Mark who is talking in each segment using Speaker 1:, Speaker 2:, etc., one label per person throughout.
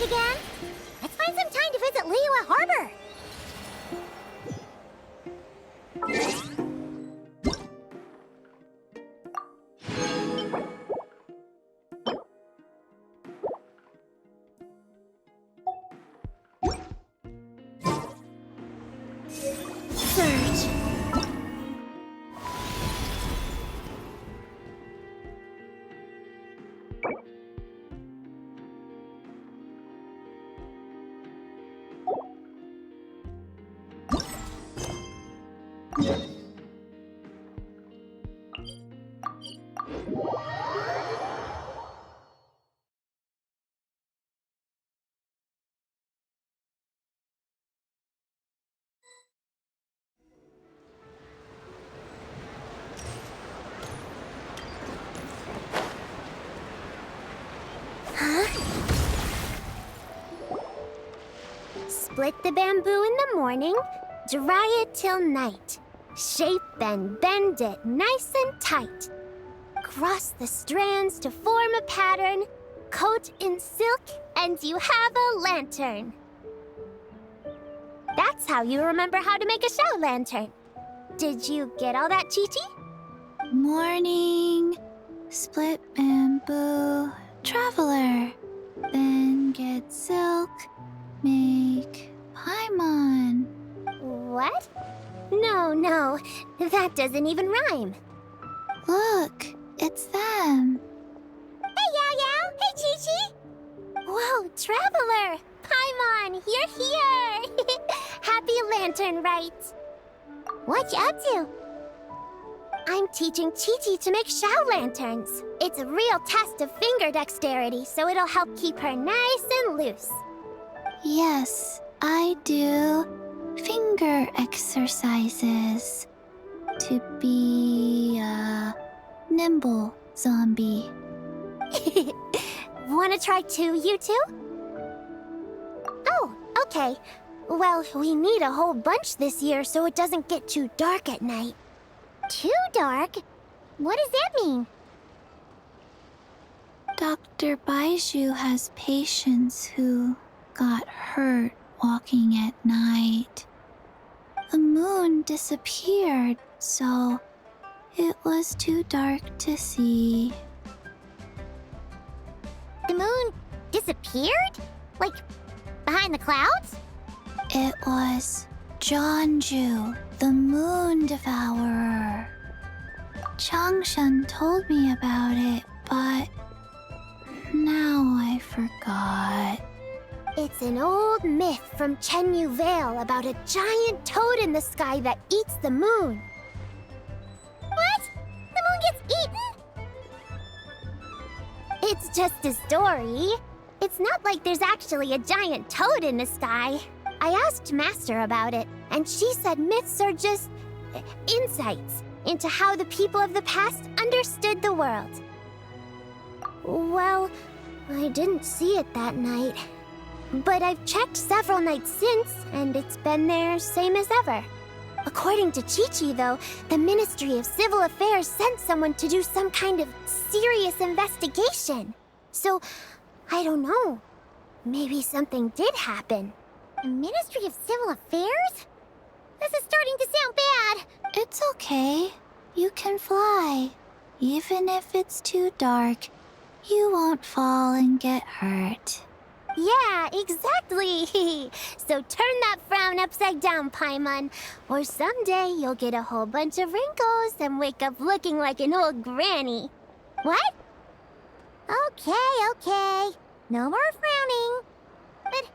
Speaker 1: Rite again? Let's find some time to visit Liyue Harbor. Search. Split the bamboo in the morning, dry it till night. Shape and bend it nice and tight. Cross the strands to form a pattern, coat in silk, and you have a lantern. That's how you remember how to make a show lantern. Did you get all that, Chi-Chi?
Speaker 2: Morning, split bamboo, traveler. Then get silk, make paimon.
Speaker 1: What? No, that doesn't even rhyme.
Speaker 2: Look, it's them.
Speaker 1: Hey, Yao Yao! Hey, Chi-Chi! Whoa, Traveler! Paimon, you're here! Happy Lantern Rite! What you up to? I'm teaching Chi-Chi to make Shao lanterns. It's a real test of finger dexterity, so it'll help keep her nice and loose.
Speaker 2: Yes, I do finger exercises to be a nimble zombie.
Speaker 1: Wanna try too, you two? Oh, okay. Well, we need a whole bunch this year so it doesn't get too dark at night. Too dark? What does that mean?
Speaker 2: Dr. Baiju has patients who got hurt walking at night. The moon disappeared, so it was too dark to see.
Speaker 1: The moon disappeared? Like, behind the clouds?
Speaker 2: It was Jeonju, the moon devourer. Changshan told me about it, but now I forgot.
Speaker 1: It's an old myth from Chenyu Vale about a giant toad in the sky that eats the moon. What? The moon gets eaten? It's just a story. It's not like there's actually a giant toad in the sky. I asked Master about it, and she said myths are just insights into how the people of the past understood the world. Well, I didn't see it that night. But I've checked several nights since, and it's been there same as ever. According to Chi-Chi, though, the Ministry of Civil Affairs sent someone to do some kind of serious investigation. So, I don't know. Maybe something did happen. The Ministry of Civil Affairs? This is starting to sound bad.
Speaker 2: It's okay. You can fly. Even if it's too dark, you won't fall and get hurt.
Speaker 1: Yeah, exactly. So turn that frown upside down, Paimon. Or someday you'll get a whole bunch of wrinkles and wake up looking like an old granny. What? Okay. No more frowning. But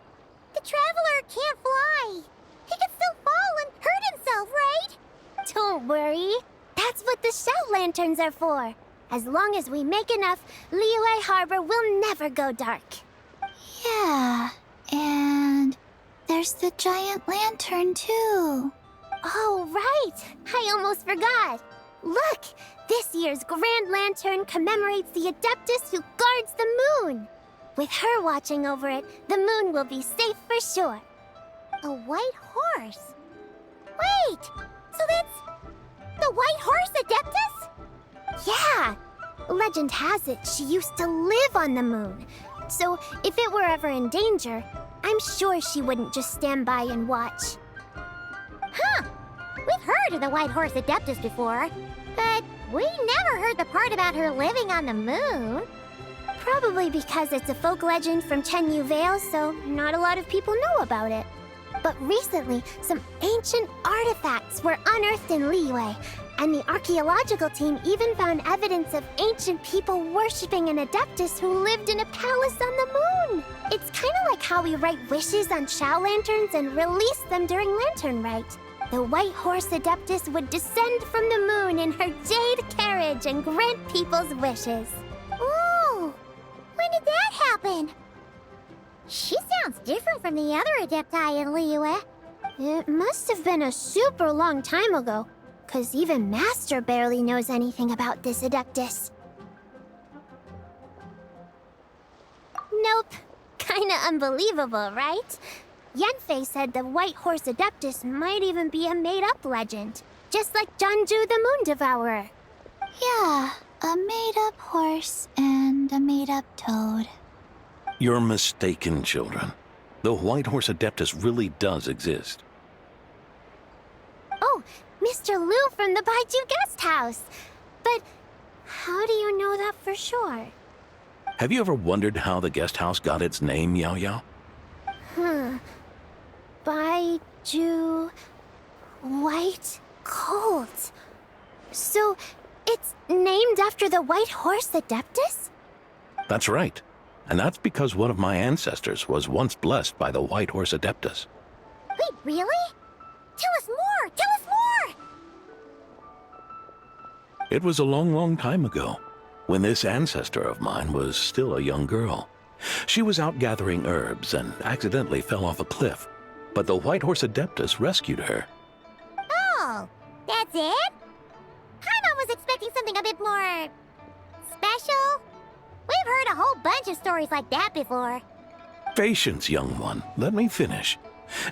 Speaker 1: the Traveler can't fly. He could still fall and hurt himself, right? Don't worry. That's what the Shao lanterns are for. As long as we make enough, Liyue Harbor will never go dark.
Speaker 2: Yeah, and there's the giant lantern too.
Speaker 1: Oh, right! I almost forgot. Look! This year's Grand Lantern commemorates the Adeptus who guards the moon. With her watching over it, the moon will be safe for sure. A white horse? Wait! So that's the White Horse Adeptus? Yeah! Legend has it she used to live on the moon. So if it were ever in danger, I'm sure she wouldn't just stand by and watch.
Speaker 3: Huh. We've heard of the White Horse Adeptus before, but we never heard the part about her living on the moon.
Speaker 1: Probably because it's a folk legend from Chenyu Vale, so not a lot of people know about it. But recently, some ancient artifacts were unearthed in Liyue, and the archaeological team even found evidence of ancient people worshipping an Adeptus who lived in a palace on the moon. It's kind of like how we write wishes on Shao lanterns and release them during Lantern Rite. The White Horse Adeptus would descend from the moon in her jade carriage and grant people's wishes.
Speaker 3: Ooh! When did that happen? She sounds different from the other Adepti in Liyue.
Speaker 1: It must have been a super long time ago, 'cause even Master barely knows anything about this Adeptus. Nope. Kinda unbelievable, right? Yanfei said the White Horse Adeptus might even be a made-up legend, just like Janju the Moon Devourer.
Speaker 2: Yeah, a made-up horse and a made-up toad.
Speaker 4: You're mistaken, children. The White Horse Adeptus really does exist.
Speaker 1: Oh, Mr. Liu from the Baiju Guest House. But how do you know that for sure?
Speaker 4: Have you ever wondered how the guest house got its name, Yao Yao?
Speaker 1: Baiju... White Colt. So, it's named after the White Horse Adeptus?
Speaker 4: That's right. And that's because one of my ancestors was once blessed by the White Horse Adeptus.
Speaker 3: Wait, really? Tell us more! Tell us more!
Speaker 4: It was a long, long time ago, when this ancestor of mine was still a young girl. She was out gathering herbs and accidentally fell off a cliff, but the White Horse Adeptus rescued her.
Speaker 3: Oh, that's it? Paimon was expecting something a bit more... special? We've heard a whole bunch of stories like that before.
Speaker 4: Patience, young one. Let me finish.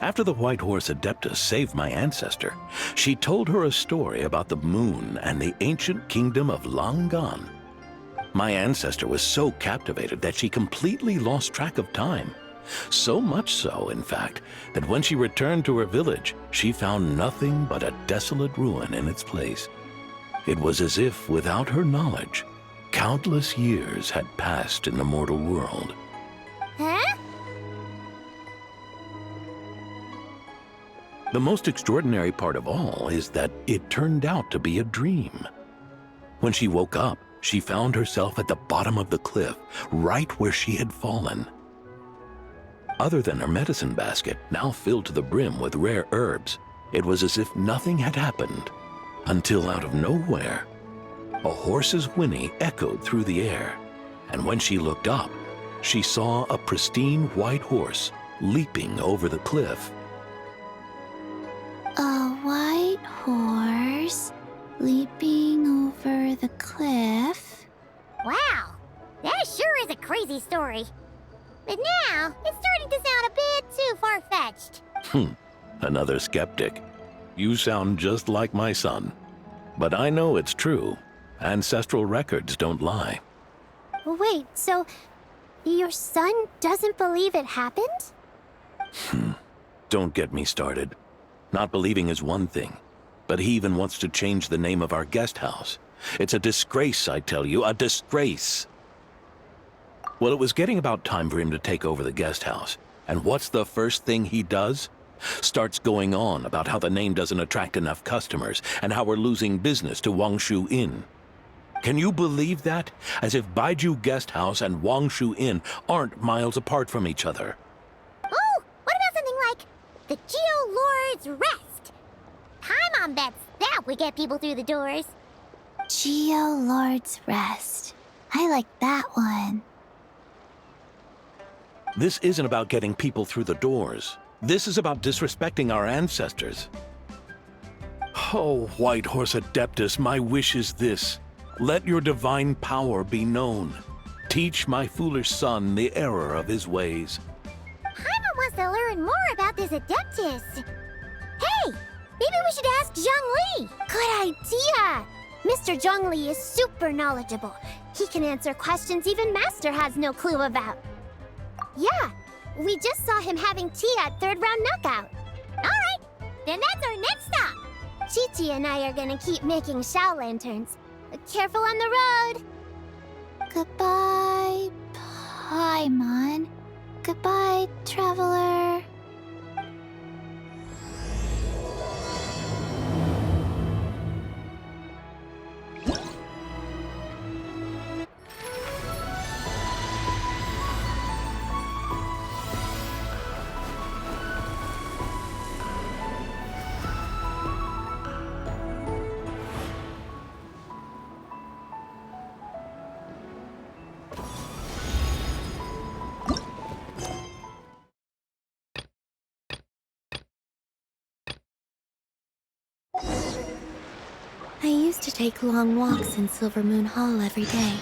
Speaker 4: After the White Horse Adeptus saved my ancestor, she told her a story about the moon and the ancient kingdom of Langan. My ancestor was so captivated that she completely lost track of time. So much so, in fact, that when she returned to her village, she found nothing but a desolate ruin in its place. It was as if, without her knowledge, countless years had passed in the mortal world.
Speaker 3: Huh?
Speaker 4: The most extraordinary part of all is that it turned out to be a dream. When she woke up, she found herself at the bottom of the cliff, right where she had fallen. Other than her medicine basket, now filled to the brim with rare herbs, it was as if nothing had happened, until out of nowhere, a horse's whinny echoed through the air, and when she looked up, she saw a pristine white horse leaping over the cliff.
Speaker 2: A white horse leaping over the cliff?
Speaker 3: Wow, that sure is a crazy story. But now, it's starting to sound a bit too far-fetched.
Speaker 4: Another skeptic. You sound just like my son. But I know it's true. Ancestral records don't lie.
Speaker 1: Wait, so your son doesn't believe it happened?
Speaker 4: Don't get me started. Not believing is one thing, but he even wants to change the name of our guest house. It's a disgrace, I tell you, a disgrace. Well, it was getting about time for him to take over the guest house. And what's the first thing he does? Starts going on about how the name doesn't attract enough customers and how we're losing business to Wangshu Inn. Can you believe that? As if Baiju Guest House and Wangshu Inn aren't miles apart from each other.
Speaker 3: Oh, what about something like the Geo Lord's Rest? Paimon bets that would get people through the doors.
Speaker 2: Geo Lord's Rest. I like that one.
Speaker 4: This isn't about getting people through the doors. This is about disrespecting our ancestors. Oh, White Horse Adeptus, my wish is this. Let your divine power be known. Teach my foolish son the error of his ways.
Speaker 3: Paimon wants to learn more about this Adeptus. Hey, maybe we should ask Zhang Li.
Speaker 1: Good idea! Mr. Zhongli is super knowledgeable. He can answer questions even Master has no clue about. Yeah, we just saw him having tea at third round knockout.
Speaker 3: Alright, then that's our next stop.
Speaker 1: Chi-Chi and I are gonna keep making Shao lanterns. Careful on the road!
Speaker 2: Goodbye, Paimon. Goodbye, traveler.
Speaker 1: I used to take long walks in Silver Moon Hall every day.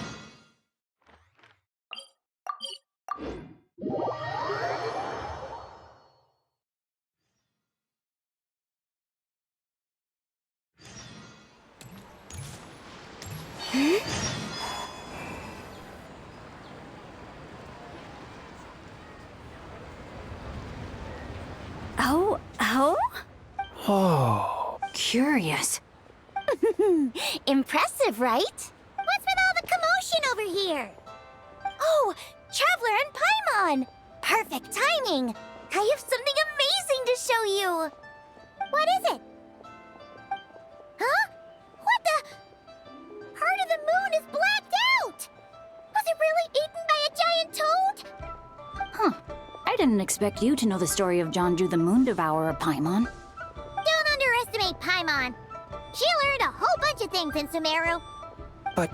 Speaker 5: Oh, curious.
Speaker 3: Impressive, right? What's with all the commotion over here? Oh, Traveler and Paimon! Perfect timing! I have something amazing to show you! What is it? Huh? What the? Part of the moon is blacked out! Was it really eaten by a giant toad?
Speaker 5: Huh. I didn't expect you to know the story of Jonju the Moon Devourer, Paimon.
Speaker 3: Don't underestimate Paimon. She learned a whole bunch of things in Sumeru.
Speaker 6: But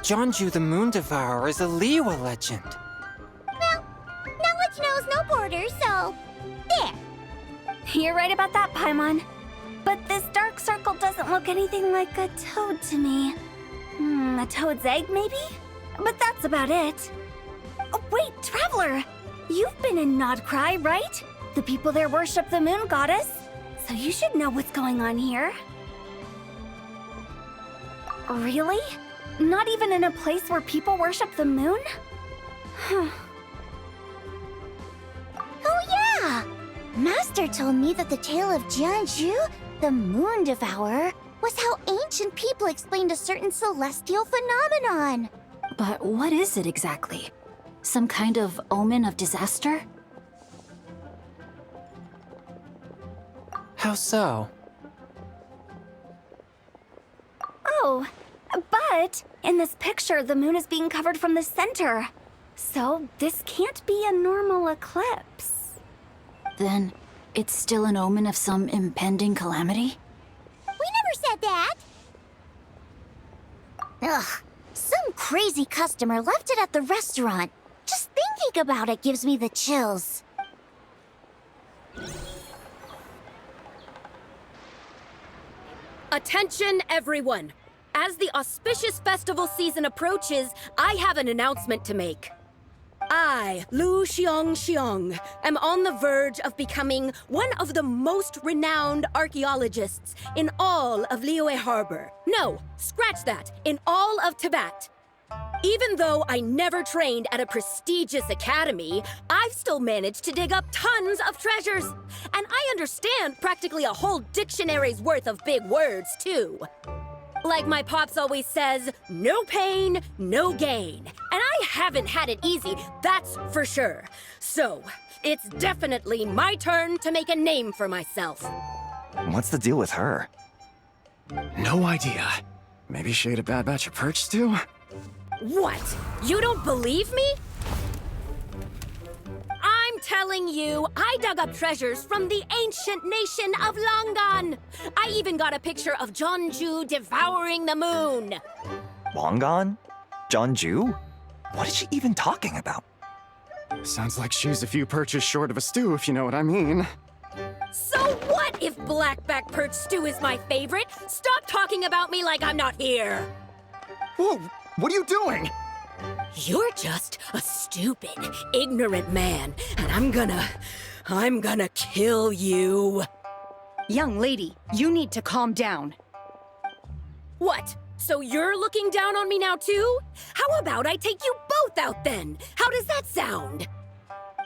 Speaker 6: Jonju the Moon Devourer is a Liyue legend.
Speaker 3: Well, knowledge knows no borders, so there.
Speaker 2: You're right about that, Paimon. But this dark circle doesn't look anything like a toad to me. A toad's egg, maybe? But that's about it. Oh, wait, Traveler! You've been in Nodcry, right? The people there worship the moon goddess. So you should know what's going on here. Really? Not even in a place where people worship the moon?
Speaker 1: Oh yeah! Master told me that the tale of Jianzhu, the Moon Devourer, was how ancient people explained a certain celestial phenomenon.
Speaker 5: But what is it exactly? Some kind of omen of disaster?
Speaker 6: How so?
Speaker 2: Oh, but in this picture, the moon is being covered from the center. So this can't be a normal eclipse.
Speaker 5: Then it's still an omen of some impending calamity?
Speaker 3: We never said that.
Speaker 1: Ugh, some crazy customer left it at the restaurant. Just thinking about it gives me the chills.
Speaker 7: Attention, everyone! As the auspicious festival season approaches, I have an announcement to make. I, Lu Xiong, am on the verge of becoming one of the most renowned archaeologists in all of Liyue Harbor. No, scratch that, in all of Tibet. Even though I never trained at a prestigious academy, I've still managed to dig up tons of treasures. And I understand practically a whole dictionary's worth of big words, too. Like my pops always says, no pain, no gain. And I haven't had it easy, that's for sure. So, it's definitely my turn to make a name for myself.
Speaker 8: What's the deal with her?
Speaker 9: No idea. Maybe she ate a bad batch of perch stew?
Speaker 7: What? You don't believe me? I'm telling you, I dug up treasures from the ancient nation of Longan. I even got a picture of Jonju devouring the moon.
Speaker 8: Longan? Jonju? What is she even talking about?
Speaker 9: Sounds like she's a few perches short of a stew, if you know what I mean.
Speaker 7: So what if blackback perch stew is my favorite? Stop talking about me like I'm not here.
Speaker 9: Whoa, what are you doing?
Speaker 7: You're just a stupid, ignorant man, and I'm gonna kill you.
Speaker 10: Young lady, you need to calm down.
Speaker 7: What? So you're looking down on me now too? How about I take you both out then? How does that sound?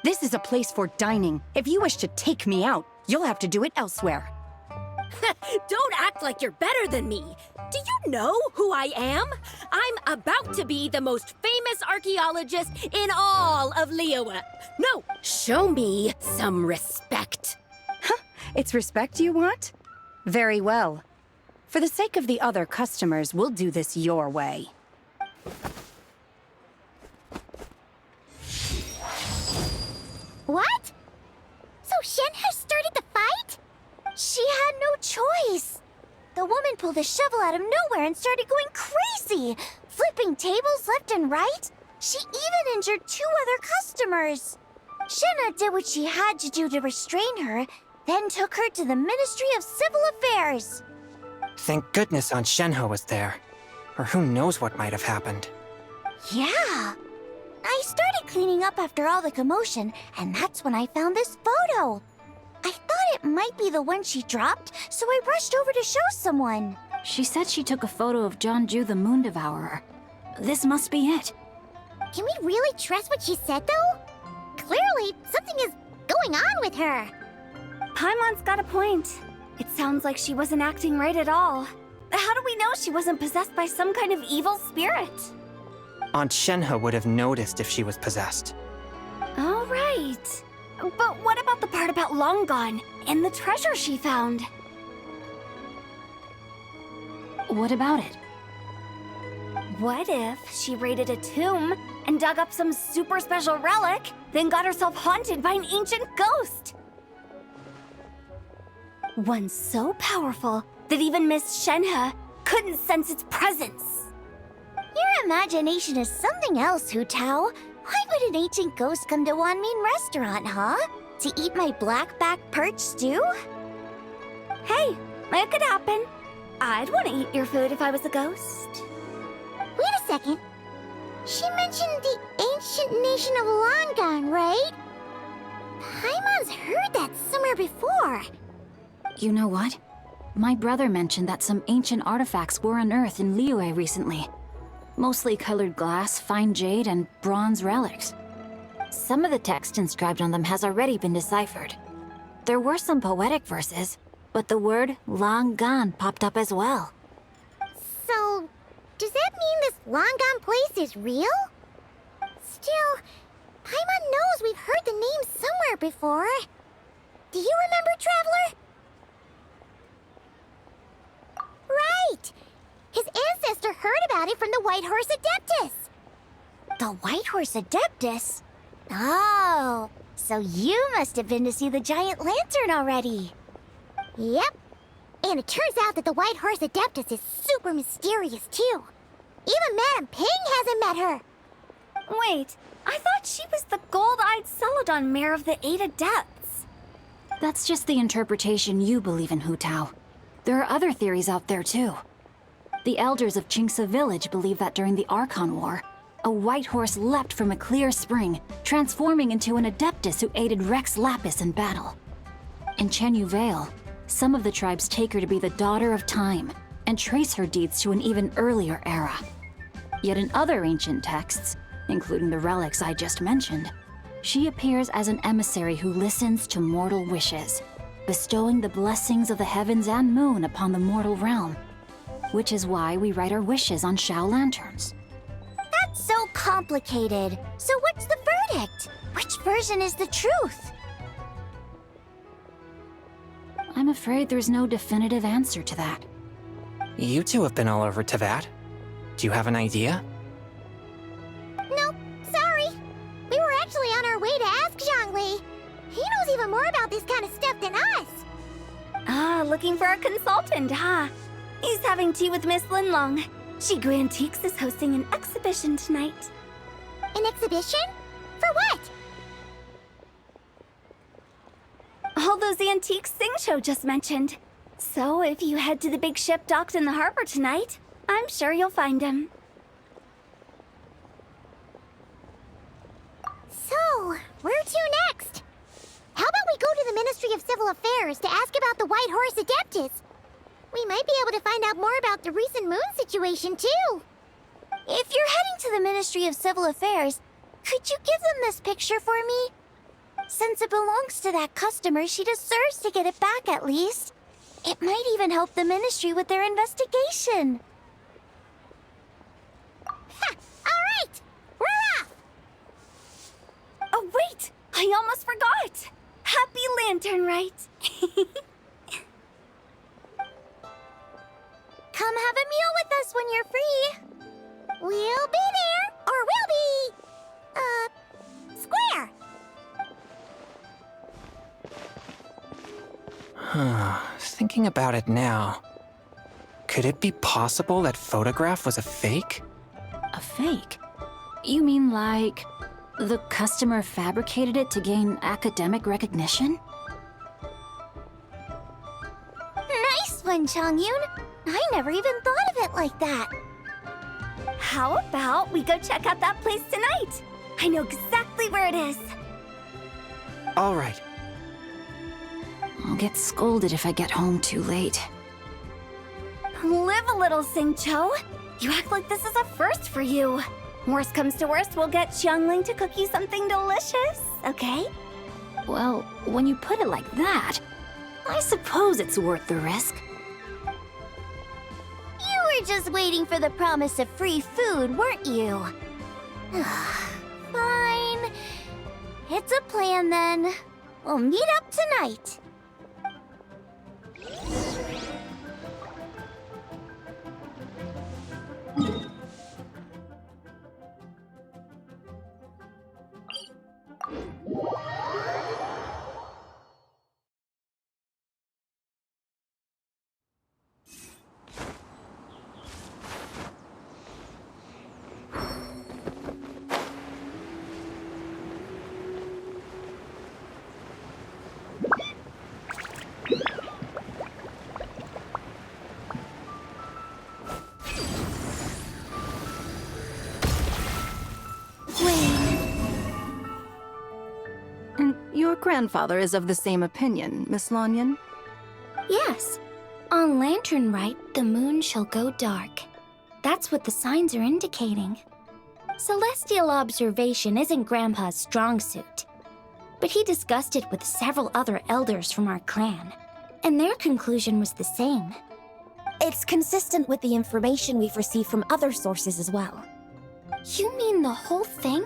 Speaker 10: This is a place for dining. If you wish to take me out, you'll have to do it elsewhere.
Speaker 7: Don't act like you're better than me. Do you know who I am? I'm about to be the most famous archaeologist in all of Liyue. No, show me some respect.
Speaker 10: It's respect you want? Very well. For the sake of the other customers, we'll do this your way.
Speaker 3: What? So Shen has started the fight? She had no choice. The woman pulled a shovel out of nowhere and started going crazy, flipping tables left and right. She even injured 2 other customers. Shenhe did what she had to do to restrain her, then took her to the Ministry of Civil Affairs.
Speaker 6: Thank goodness Aunt Shenhe was there. Or who knows what might have happened.
Speaker 3: Yeah. I started cleaning up after all the commotion, and that's when I found this photo. I thought it might be the one she dropped, so I rushed over to show someone.
Speaker 5: She said she took a photo of Jianzhu the Moon Devourer. This must be it.
Speaker 3: Can we really trust what she said, though? Clearly, something is going on with her.
Speaker 2: Paimon's got a point. It sounds like she wasn't acting right at all. How do we know she wasn't possessed by some kind of evil spirit?
Speaker 6: Aunt Shenhe would have noticed if she was possessed.
Speaker 2: All right. But what about the part about Long Gone and the treasure she found?
Speaker 5: What about it?
Speaker 2: What if she raided a tomb and dug up some super special relic, then got herself haunted by an ancient ghost? One so powerful that even Miss Shenhe couldn't sense its presence.
Speaker 3: Your imagination is something else, Hu Tao. Why would an ancient ghost come to Wanmin Restaurant, huh? To eat my blackback perch stew?
Speaker 2: Hey, it could happen. I'd want to eat your food if I was a ghost.
Speaker 3: Wait a second. She mentioned the ancient nation of Longan, right? Paimon's heard that somewhere before.
Speaker 5: You know what? My brother mentioned that some ancient artifacts were unearthed in Liyue recently. Mostly colored glass, fine jade, and bronze relics. Some of the text inscribed on them has already been deciphered. There were some poetic verses, but the word Long Gone popped up as well.
Speaker 3: So, does that mean this Longan place is real? Still, Paimon knows we've heard the name somewhere before. Do you remember, Traveler? Right! His ancestor heard about it from the White Horse Adeptus. The White Horse Adeptus? Oh, so you must have been to see the giant lantern already. Yep. And it turns out that the White Horse Adeptus is super mysterious, too. Even Madame Ping hasn't met her.
Speaker 2: Wait, I thought she was the gold-eyed Celadon mare of the 8 Adepts.
Speaker 5: That's just the interpretation you believe in, Hu Tao. There are other theories out there, too. The elders of Qingce village believe that during the Archon War, a white horse leapt from a clear spring, transforming into an Adeptus who aided Rex Lapis in battle. In Chenyu Vale, some of the tribes take her to be the daughter of time, and trace her deeds to an even earlier era. Yet in other ancient texts, including the relics I just mentioned, she appears as an emissary who listens to mortal wishes, bestowing the blessings of the heavens and moon upon the mortal realm. Which is why we write our wishes on Shao lanterns.
Speaker 3: That's so complicated. So what's the verdict? Which version is the truth?
Speaker 5: I'm afraid there's no definitive answer to that.
Speaker 6: You two have been all over Teyvat. Do you have an idea?
Speaker 3: Nope, sorry. We were actually on our way to ask Zhongli. He knows even more about this kind of stuff than us.
Speaker 2: Ah, looking for a consultant, huh? He's having tea with Miss Linlong. Shigu Antiques is hosting an exhibition tonight.
Speaker 3: An exhibition? For what?
Speaker 2: All those antiques Sing Show just mentioned. So if you head to the big ship docked in the harbor tonight, I'm sure you'll find him.
Speaker 3: So, where to next? How about we go to the Ministry of Civil Affairs to ask about the White Horse Adeptus? We might be able to find out more about the recent moon situation, too. If you're heading to the Ministry of Civil Affairs, could you give them this picture for me? Since it belongs to that customer, she deserves to get it back at least. It might even help the Ministry with their investigation. Ha! All right! We're off!
Speaker 2: Oh, wait! I almost forgot! Happy Lantern Rite!
Speaker 3: Come have a meal with us when you're free. We'll be there, or we'll be... square.
Speaker 6: Thinking about it now, could it be possible that photograph was a fake?
Speaker 5: A fake? You mean like the customer fabricated it to gain academic recognition?
Speaker 3: Nice one, Chongyun. I never even thought of it like that.
Speaker 2: How about we go check out that place tonight? I know exactly where it is.
Speaker 6: All right.
Speaker 5: I'll get scolded if I get home too late.
Speaker 2: Live a little, Singcho. You act like this is a first for you. Worst comes to worst, we'll get Xiangling to cook you something delicious, okay?
Speaker 5: Well, when you put it like that, I suppose it's worth the risk.
Speaker 3: You were just waiting for the promise of free food, weren't you? Fine. It's a plan then. We'll meet up tonight.
Speaker 10: And your grandfather is of the same opinion, Miss Lanyan?
Speaker 1: Yes. On Lantern Rite, the moon shall go dark. That's what the signs are indicating. Celestial observation isn't Grandpa's strong suit. But he discussed it with several other elders from our clan, and their conclusion was the same.
Speaker 11: It's consistent with the information we've received from other sources as well.
Speaker 1: You mean the whole thing?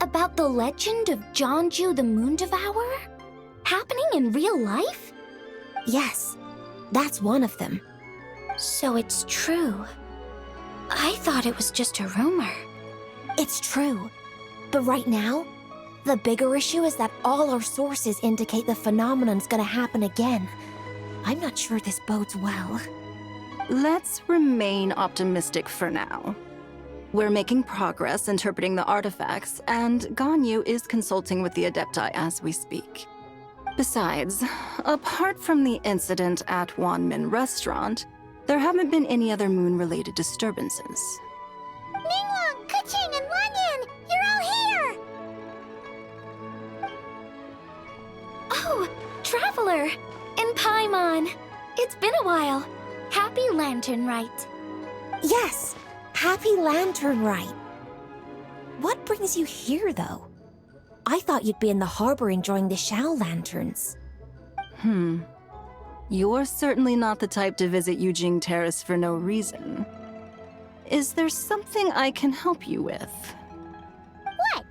Speaker 1: About the legend of Jianju the Moon Devourer? Happening in real life?
Speaker 11: Yes, that's one of them.
Speaker 1: So it's true. I thought it was just a rumor.
Speaker 11: It's true. But right now, the bigger issue is that all our sources indicate the phenomenon's gonna happen again. I'm not sure this bodes well.
Speaker 10: Let's remain optimistic for now. We're making progress interpreting the artifacts, and Ganyu is consulting with the Adepti as we speak. Besides, apart from the incident at Wanmin Restaurant, there haven't been any other moon-related disturbances.
Speaker 3: Ningguang, Keqing, and Lanyan, you're all here!
Speaker 1: Oh, Traveler! And Paimon! It's been a while. Happy Lantern Rite.
Speaker 11: Yes! Happy Lantern Rite. What brings you here, though? I thought you'd be in the harbor enjoying the Shao lanterns.
Speaker 10: You're certainly not the type to visit Yujing Terrace for no reason. Is there something I can help you with?
Speaker 3: What?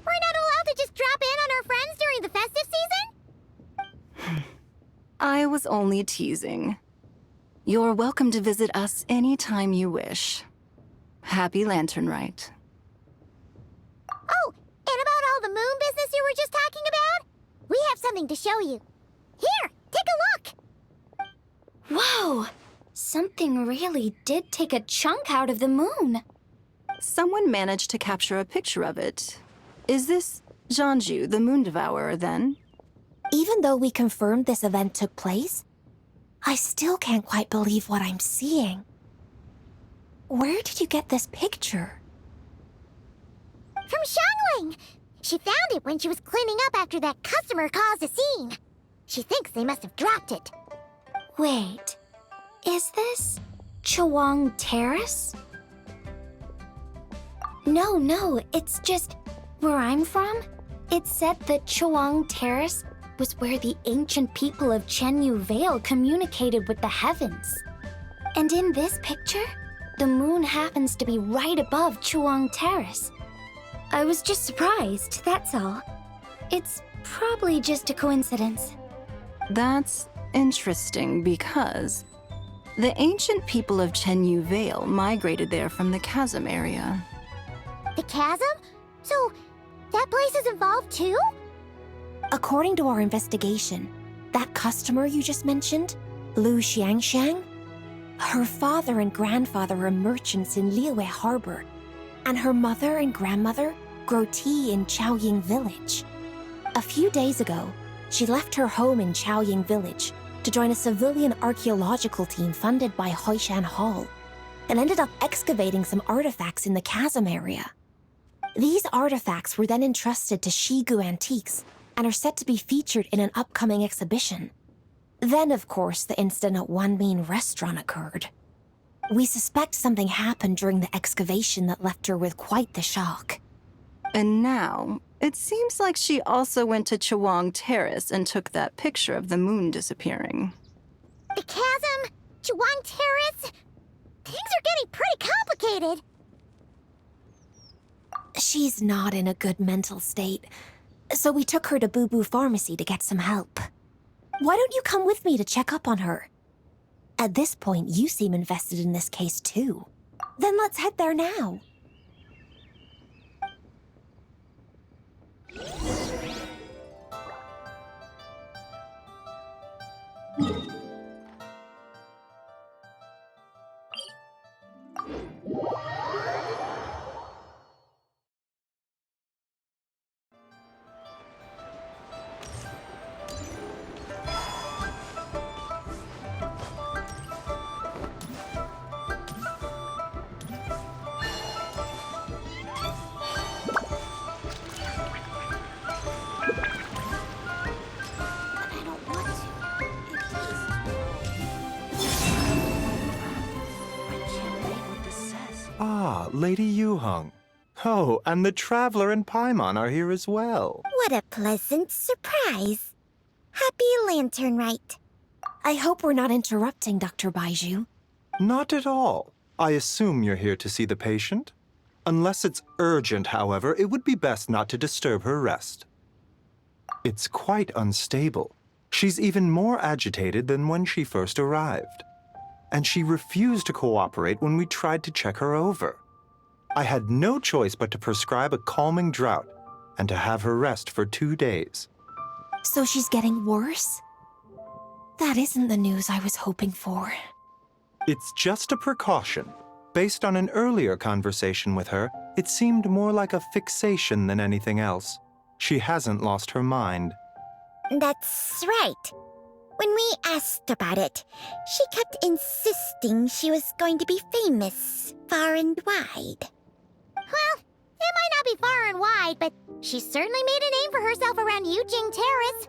Speaker 3: We're not allowed to just drop in on our friends during the festive season?
Speaker 10: I was only teasing. You're welcome to visit us anytime you wish. Happy Lantern Rite.
Speaker 3: Oh, and about all the moon business you were just talking about? We have something to show you. Here, take a look!
Speaker 1: Whoa! Something really did take a chunk out of the moon.
Speaker 10: Someone managed to capture a picture of it. Is this Jianju, the Moon Devourer, then?
Speaker 11: Even though we confirmed this event took place, I still can't quite believe what I'm seeing. Where did you get this picture?
Speaker 3: From Xiangling! She found it when she was cleaning up after that customer caused a scene. She thinks they must have dropped it.
Speaker 1: Wait, is this Chawang Terrace? No, it's just where I'm from. It said that Chuang Terrace was where the ancient people of Chenyu Vale communicated with the heavens. And in this picture, the moon happens to be right above Chuang Terrace. I was just surprised, that's all. It's probably just a coincidence.
Speaker 10: That's interesting because the ancient people of Chenyu Vale migrated there from the chasm area.
Speaker 3: The chasm? So, that place is involved too?
Speaker 11: According to our investigation, that customer you just mentioned, Lu Xiangxiang, her father and grandfather are merchants in Liyue Harbor, and her mother and grandmother grow tea in Chaoying Village. A few days ago, she left her home in Chaoying Village to join a civilian archaeological team funded by Hoishan Hall, and ended up excavating some artifacts in the chasm area. These artifacts were then entrusted to Shigu Antiques and are set to be featured in an upcoming exhibition. Then, of course, the incident at Wanmin Restaurant occurred. We suspect something happened during the excavation that left her with quite the shock.
Speaker 10: And now, it seems like she also went to Chuang Terrace and took that picture of the moon disappearing.
Speaker 3: The chasm? Chuang Terrace? Things are getting pretty complicated.
Speaker 11: She's not in a good mental state, so we took her to Boo Boo Pharmacy to get some help. Why don't you come with me to check up on her? At this point, you seem invested in this case too. Then let's head there now.
Speaker 12: Ah, Lady Yuheng. Oh, and the Traveler and Paimon are here as well.
Speaker 3: What a pleasant surprise. Happy Lantern Rite.
Speaker 11: I hope we're not interrupting, Dr. Baiju.
Speaker 12: Not at all. I assume you're here to see the patient? Unless it's urgent, however, it would be best not to disturb her rest. It's quite unstable. She's even more agitated than when she first arrived. And she refused to cooperate when we tried to check her over. I had no choice but to prescribe a calming draught and to have her rest for 2 days.
Speaker 11: So she's getting worse? That isn't the news I was hoping for.
Speaker 12: It's just a precaution. Based on an earlier conversation with her, it seemed more like a fixation than anything else. She hasn't lost her mind.
Speaker 3: That's right. When we asked about it, she kept insisting she was going to be famous far and wide. Well, it might not be far and wide, but she certainly made a name for herself around Yujing Terrace.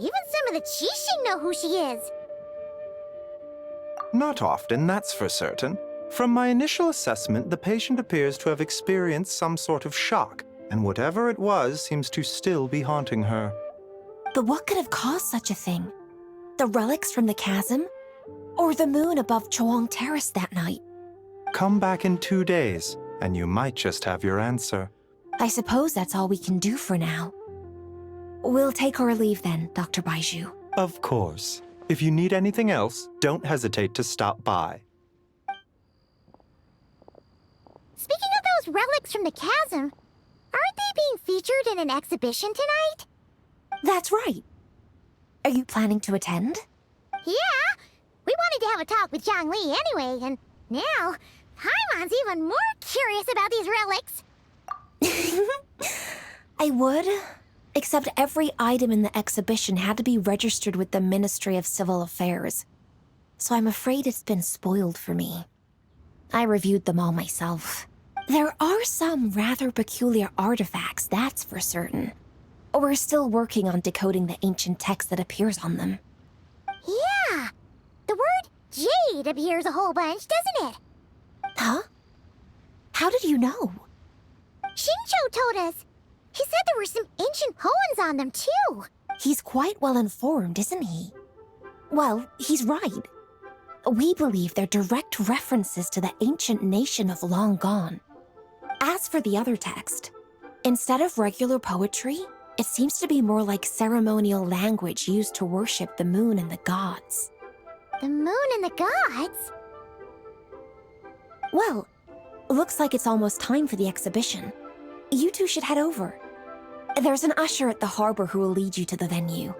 Speaker 3: Even some of the Qixing know who she is.
Speaker 12: Not often, that's for certain. From my initial assessment, the patient appears to have experienced some sort of shock, and whatever it was seems to still be haunting her.
Speaker 11: But what could have caused such a thing? The relics from the chasm? Or the moon above Chuang Terrace that night?
Speaker 12: Come back in 2 days, and you might just have your answer.
Speaker 11: I suppose that's all we can do for now. We'll take our leave then, Dr. Baiju.
Speaker 12: Of course. If you need anything else, don't hesitate to stop by.
Speaker 3: Speaking of those relics from the chasm, aren't they being featured in an exhibition tonight?
Speaker 11: That's right. Are you planning to attend?
Speaker 3: Yeah! We wanted to have a talk with Zhangli anyway, and now Paimon's even more curious about these relics.
Speaker 11: I would, except every item in the exhibition had to be registered with the Ministry of Civil Affairs. So I'm afraid it's been spoiled for me. I reviewed them all myself. There are some rather peculiar artifacts, that's for certain. We're still working on decoding the ancient text that appears on them.
Speaker 3: Yeah! The word jade appears a whole bunch, doesn't it?
Speaker 11: Huh? How did you know?
Speaker 3: Xingqiu told us. He He said there were some ancient poems on them, too.
Speaker 11: He's quite well informed, isn't he? Well, he's right. We believe they're direct references to the ancient nation of long gone. As for the other text, instead of regular poetry, it seems to be more like ceremonial language used to worship the moon and the gods.
Speaker 3: The moon and the gods?
Speaker 11: Well, looks like it's almost time for the exhibition. You two should head over. There's an usher at the harbor who will lead you to the venue.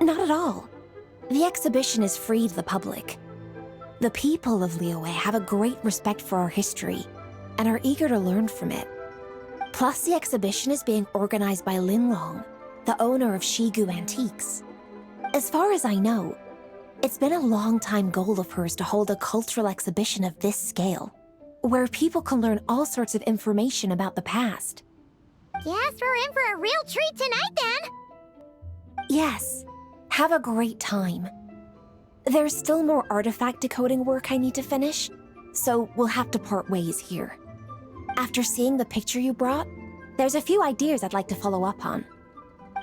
Speaker 11: Not at all. The exhibition is free to the public. The people of Liyue have a great respect for our history and are eager to learn from it. Plus, the exhibition is being organized by Linlong, the owner of Shigu Antiques. As far as I know, it's been a long-time goal of hers to hold a cultural exhibition of this scale, where people can learn all sorts of information about the past.
Speaker 3: Guess we're in for a real treat tonight, then.
Speaker 11: Yes, have a great time. There's still more artifact decoding work I need to finish, so we'll have to part ways here. After seeing the picture you brought, there's a few ideas I'd like to follow up on.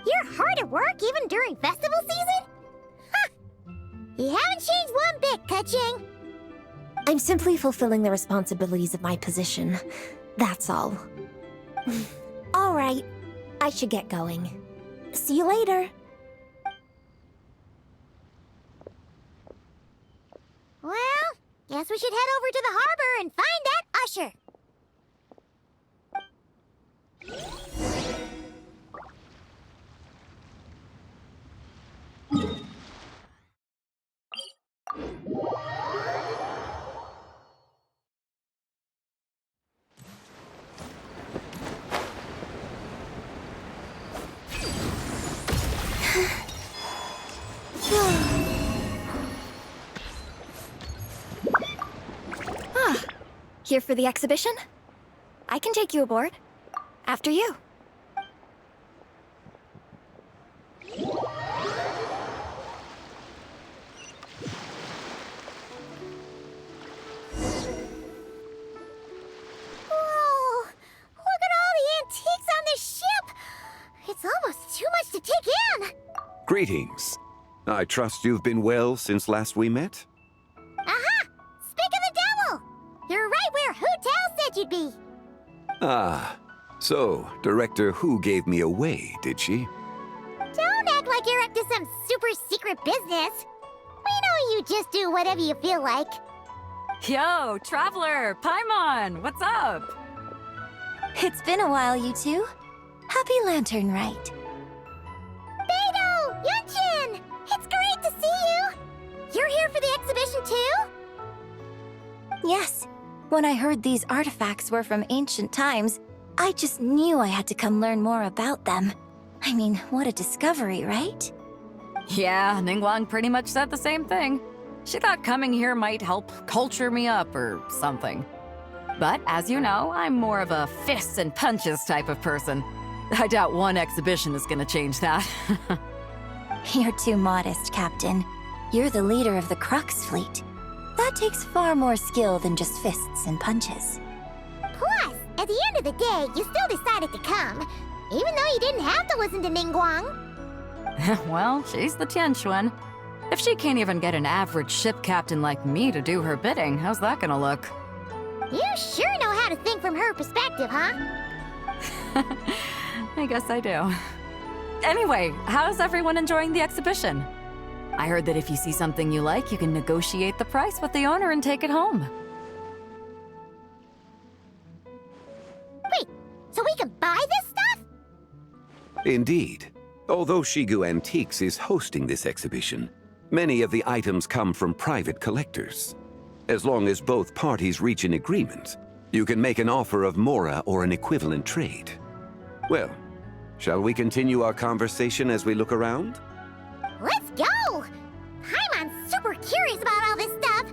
Speaker 3: You're hard at work even during festival season? Ha! You haven't changed one bit, Ka-Ching.
Speaker 11: I'm simply fulfilling the responsibilities of my position. That's all. All right, I should get going. See you later.
Speaker 3: Well, guess we should head over to the harbor and find that usher.
Speaker 2: Here for the exhibition? I can take you aboard. After you.
Speaker 3: Whoa! Look at all the antiques on this ship! It's almost too much to take in!
Speaker 13: Greetings. I trust you've been well since last we met?
Speaker 3: Aha! Speak of the devil! You're right where Hu Tao said you'd be!
Speaker 13: Ah, so Director Hu gave me away, did she?
Speaker 3: Don't act like you're up to some super secret business! We know you just do whatever you feel like.
Speaker 14: Yo, Traveler! Paimon! What's up?
Speaker 2: It's been a while, you two. Happy Lantern Rite.
Speaker 3: Beidou! Yunchin! It's great to see you! You're here for the exhibition too?
Speaker 2: Yes. When I heard these artifacts were from ancient times, I just knew I had to come learn more about them. I mean, what a discovery, right?
Speaker 14: Yeah, Ningguang pretty much said the same thing. She thought coming here might help culture me up or something. But as you know, I'm more of a fists and punches type of person. I doubt one exhibition is gonna change that.
Speaker 2: You're too modest, Captain. You're the leader of the Crux fleet. That takes far more skill than just fists and punches.
Speaker 3: Plus, at the end of the day, you still decided to come, even though you didn't have to listen to Ningguang.
Speaker 14: Well, she's the Tianquan. If she can't even get an average ship captain like me to do her bidding, how's that gonna look?
Speaker 3: You sure know how to think from her perspective, huh?
Speaker 14: I guess I do. Anyway, how's everyone enjoying the exhibition? I heard that if you see something you like, you can negotiate the price with the owner and take it home.
Speaker 3: Wait, so we can buy this stuff?
Speaker 13: Indeed. Although Shigu Antiques is hosting this exhibition, many of the items come from private collectors. As long as both parties reach an agreement, you can make an offer of mora or an equivalent trade. Well, shall we continue our conversation as we look around?
Speaker 3: Let's go! Paimon's super curious about all this stuff.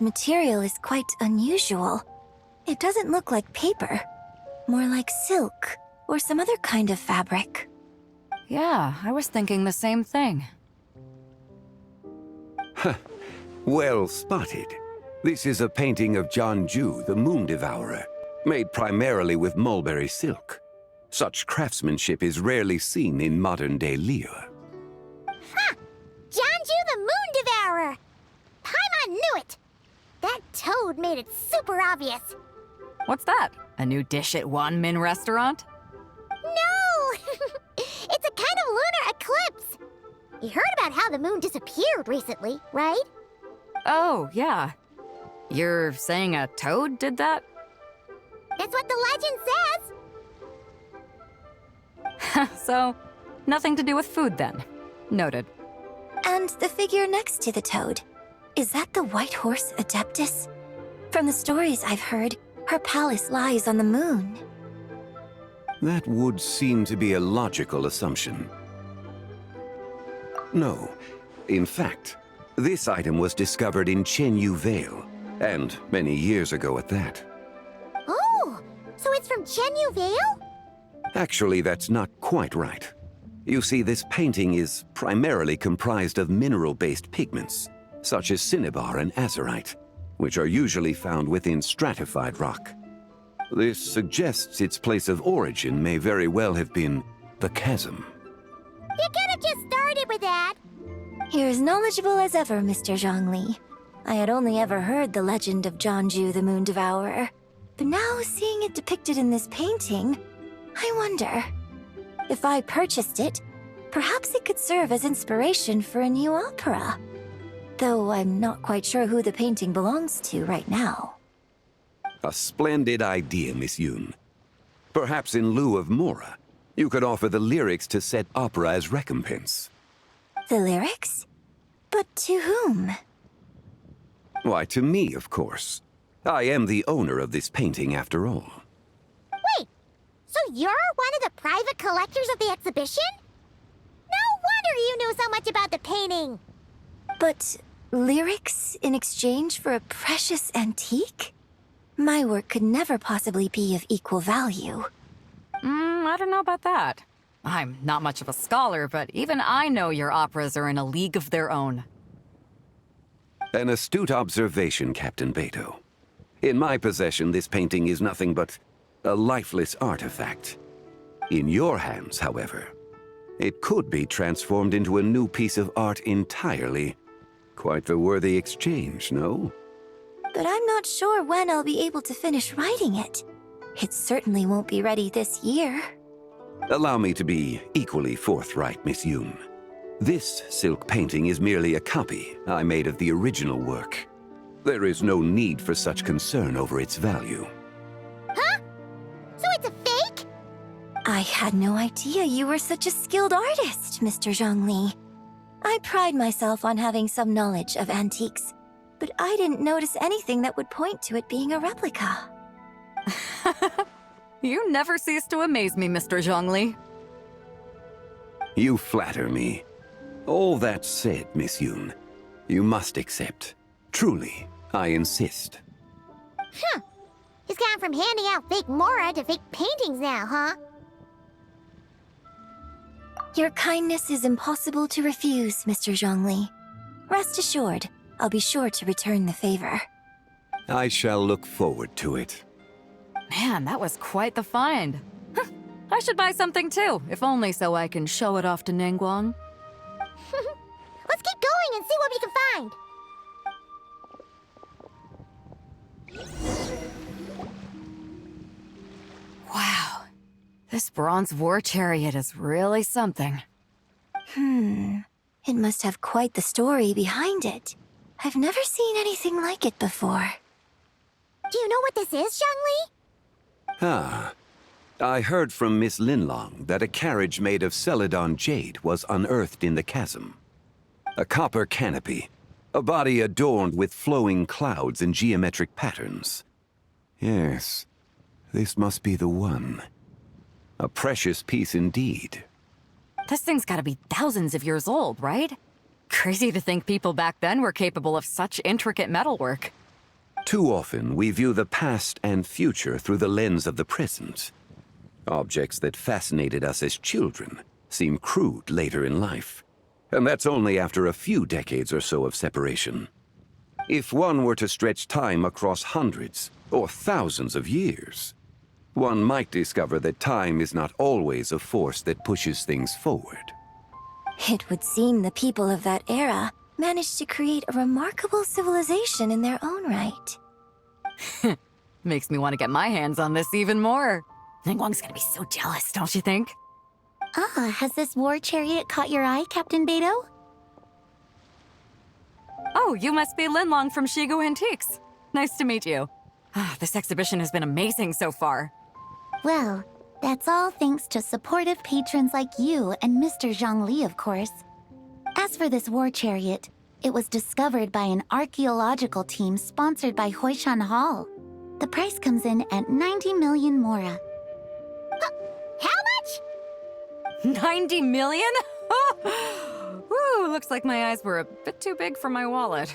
Speaker 3: This material is quite unusual. It doesn't look like paper. More like silk, or some other kind of fabric.
Speaker 14: Yeah, I was thinking the same thing.
Speaker 13: Well spotted. This is a painting of Jianju, the Moon Devourer, made primarily with mulberry silk. Such craftsmanship is rarely seen in modern-day Liyue.
Speaker 3: Ha! Jianju the Moon Devourer! Paimon knew it! That toad made it super obvious.
Speaker 14: What's that? A new dish at Wanmin restaurant?
Speaker 3: No! It's a kind of lunar eclipse. You heard about how the moon disappeared recently, right?
Speaker 14: Oh, yeah. You're saying a toad did that?
Speaker 3: That's what the legend says.
Speaker 14: So, nothing to do with food then. Noted.
Speaker 3: And the figure next to the toad, is that the white horse Adeptus? From the stories I've heard, her palace lies on the moon.
Speaker 13: That would seem to be a logical assumption. No. In fact, this item was discovered in Chenyu Vale, and many years ago at that.
Speaker 3: Oh, so it's from Chenyu Vale?
Speaker 13: Actually, that's not quite right. You see, this painting is primarily comprised of mineral-based pigments, such as cinnabar and azurite, which are usually found within stratified rock. This suggests its place of origin may very well have been the chasm.
Speaker 3: You could have just started with that. You're as knowledgeable as ever, Mr. Zhongli. I had only ever heard the legend of Jianju the Moon Devourer, but now seeing it depicted in this painting, I wonder. If I purchased it, perhaps it could serve as inspiration for a new opera. Though I'm not quite sure who the painting belongs to right now.
Speaker 13: A splendid idea, Miss Yoon. Perhaps in lieu of Mora, you could offer the lyrics to said opera as recompense.
Speaker 3: The lyrics? But to whom?
Speaker 13: Why, to me, of course. I am the owner of this painting, after all.
Speaker 3: Wait, so you're one of the private collectors of the exhibition? No wonder you knew so much about the painting! But lyrics in exchange for a precious antique? My work could never possibly be of equal value.
Speaker 14: I don't know about that. I'm not much of a scholar, but even I know your operas are in a league of their own.
Speaker 13: An astute observation, Captain Beto. In my possession, this painting is nothing but a lifeless artifact. In your hands, however, it could be transformed into a new piece of art entirely. Quite the worthy exchange, no?
Speaker 3: But I'm not sure when I'll be able to finish writing it. It certainly won't be ready this year.
Speaker 13: Allow me to be equally forthright, Miss Yoon. This silk painting is merely a copy I made of the original work. There is no need for such concern over its value.
Speaker 3: Huh? So it's a fake? I had no idea you were such a skilled artist, Mr. Zhongli. I pride myself on having some knowledge of antiques, but I didn't notice anything that would point to it being a replica.
Speaker 14: You never cease to amaze me, Mr. Zhongli.
Speaker 13: You flatter me. All that said, Miss Yoon, you must accept. Truly, I insist.
Speaker 3: Huh. He's gone from handing out fake Mora to fake paintings now, huh? Your kindness is impossible to refuse, Mr. Zhongli. Rest assured, I'll be sure to return the favor.
Speaker 13: I shall look forward to it.
Speaker 14: Man, that was quite the find. I should buy something too, if only so I can show it off to Ningguang.
Speaker 3: Let's keep going and see what we can find.
Speaker 14: Wow. This bronze war chariot is really something.
Speaker 3: It must have quite the story behind it. I've never seen anything like it before. Do you know what this is, Zhongli?
Speaker 13: Ah. I heard from Miss Linlong that a carriage made of Celadon jade was unearthed in the chasm. A copper canopy, a body adorned with flowing clouds and geometric patterns. Yes, this must be the one. A precious piece indeed.
Speaker 14: This thing's gotta be thousands of years old, right? Crazy to think people back then were capable of such intricate metalwork.
Speaker 13: Too often, we view the past and future through the lens of the present. Objects that fascinated us as children seem crude later in life. And that's only after a few decades or so of separation. If one were to stretch time across hundreds or thousands of years, one might discover that time is not always a force that pushes things forward.
Speaker 3: It would seem the people of that era managed to create a remarkable civilization in their own right.
Speaker 14: Makes me want to get my hands on this even more. Ningguang's gonna be so jealous, don't you think?
Speaker 3: Ah, has this war chariot caught your eye, Captain Beidou?
Speaker 14: Oh, you must be Linlong from Shigu Antiques. Nice to meet you. This exhibition has been amazing so far.
Speaker 3: Well, that's all thanks to supportive patrons like you and Mr. Zhongli, of course. As for this war chariot, it was discovered by an archaeological team sponsored by Huishan Hall. The price comes in at 90 million mora. How much?
Speaker 14: 90 million? Woo, looks like my eyes were a bit too big for my wallet.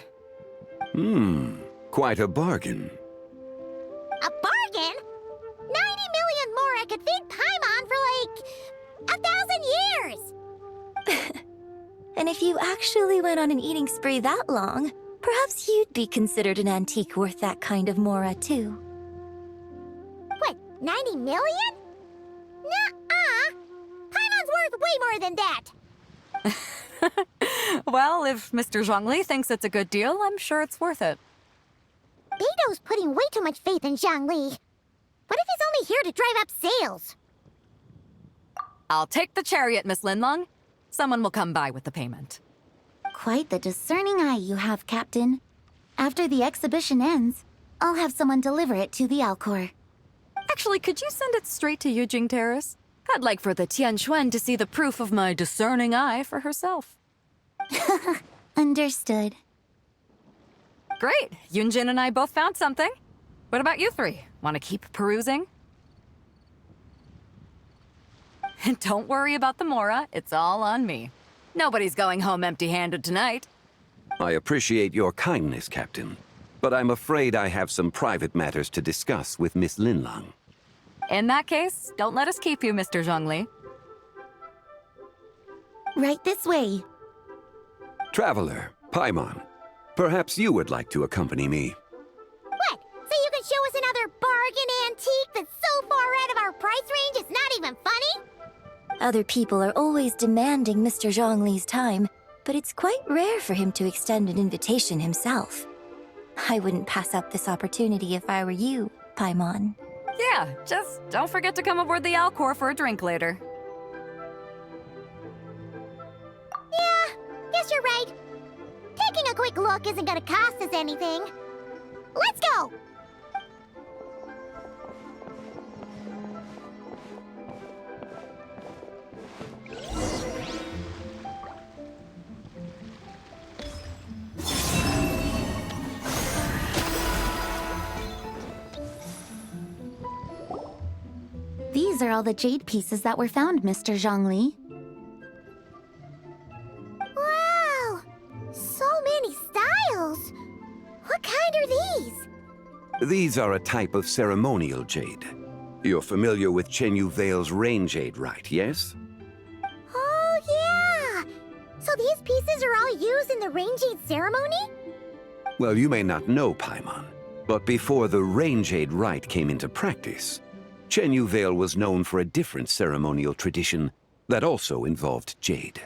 Speaker 13: Quite a bargain.
Speaker 3: A bargain? 90 million mora could feed Paimon for like 1,000 years! And if you actually went on an eating spree that long, perhaps you'd be considered an antique worth that kind of mora, too. What, 90 million? Nuh-uh! Paimon's worth way more than that!
Speaker 14: Well, if Mr. Zhongli thinks it's a good deal, I'm sure it's worth it.
Speaker 3: Beidou's putting way too much faith in Zhongli. What if he's only here to drive up sales?
Speaker 14: I'll take the chariot, Miss Linlong. Someone will come by with the payment.
Speaker 3: Quite the discerning eye you have, Captain. After the exhibition ends, I'll have someone deliver it to the Alcor.
Speaker 14: Actually, could you send it straight to Yujing Terrace? I'd like for the Tianquan to see the proof of my discerning eye for herself.
Speaker 3: Understood.
Speaker 14: Great. Yunjin and I both found something. What about you three? Want to keep perusing? And don't worry about the mora. It's all on me. Nobody's going home empty-handed tonight.
Speaker 13: I appreciate your kindness, Captain, but I'm afraid I have some private matters to discuss with Miss Linlong.
Speaker 14: In that case, don't let us keep you, Mr. Zhongli.
Speaker 3: Right this way.
Speaker 13: Traveler, Paimon, perhaps you would like to accompany me.
Speaker 3: What? So you can show us another bargain antique that's so far out of our price range it's not even funny? Other people are always demanding Mr. Zhongli's time, but it's quite rare for him to extend an invitation himself. I wouldn't pass up this opportunity if I were you, Paimon.
Speaker 14: Yeah, just don't forget to come aboard the Alcor for a drink later.
Speaker 3: Yeah, guess you're right. Taking a quick look isn't gonna cost us anything. Let's go! These are all the jade pieces that were found, Mr. Zhongli. Wow! So many styles! What kind are these?
Speaker 13: These are a type of ceremonial jade. You're familiar with Chenyu Vale's rain jade rite, yes?
Speaker 3: Oh, yeah! So these pieces are all used in the rain jade ceremony?
Speaker 13: Well, you may not know, Paimon, but before the rain jade rite came into practice, Chenyu Vale was known for a different ceremonial tradition that also involved jade.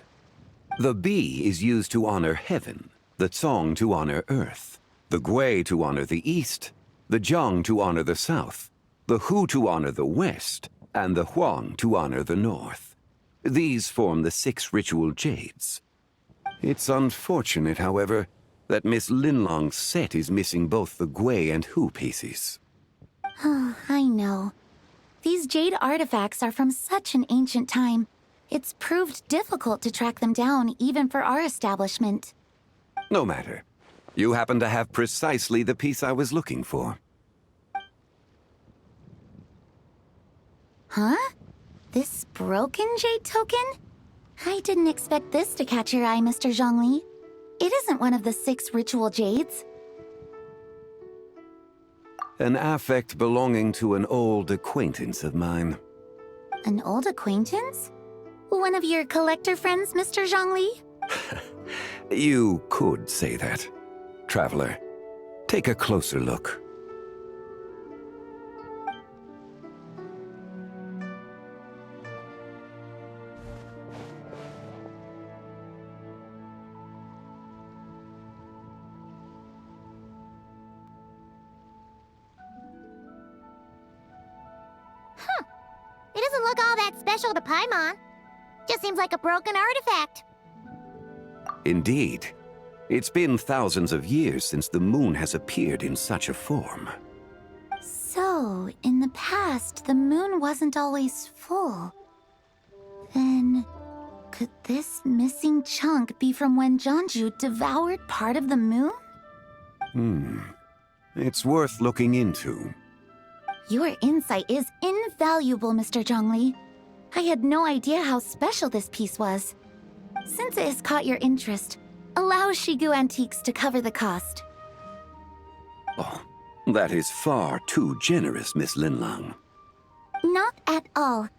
Speaker 13: The Bi is used to honor heaven, the Cong to honor earth, the Gui to honor the east, the Jiang to honor the south, the Hu to honor the west, and the Huang to honor the north. These form the 6 ritual jades. It's unfortunate, however, that Miss Linlong's set is missing both the Gui and Hu pieces.
Speaker 3: Oh, I know. These jade artifacts are from such an ancient time. It's proved difficult to track them down, even for our establishment.
Speaker 13: No matter. You happen to have precisely the piece I was looking for.
Speaker 3: Huh? This broken jade token? I didn't expect this to catch your eye, Mr. Zhongli. It isn't one of the 6 ritual jades.
Speaker 13: An affect belonging to an old acquaintance of mine.
Speaker 3: An old acquaintance? One of your collector friends, Mr. Zhongli?
Speaker 13: You could say that. Traveler, take a closer look.
Speaker 3: It doesn't look all that special to Paimon. Just seems like a broken artifact.
Speaker 13: Indeed. It's been thousands of years since the moon has appeared in such a form.
Speaker 3: So, in the past, the moon wasn't always full. Then, could this missing chunk be from when Jianzhu devoured part of the moon?
Speaker 13: It's worth looking into.
Speaker 3: Your insight is invaluable, Mr. Zhongli. I had no idea how special this piece was. Since it has caught your interest, allow Shigu Antiques to cover the cost.
Speaker 13: Oh, that is far too generous, Miss Linlang.
Speaker 3: Not at all.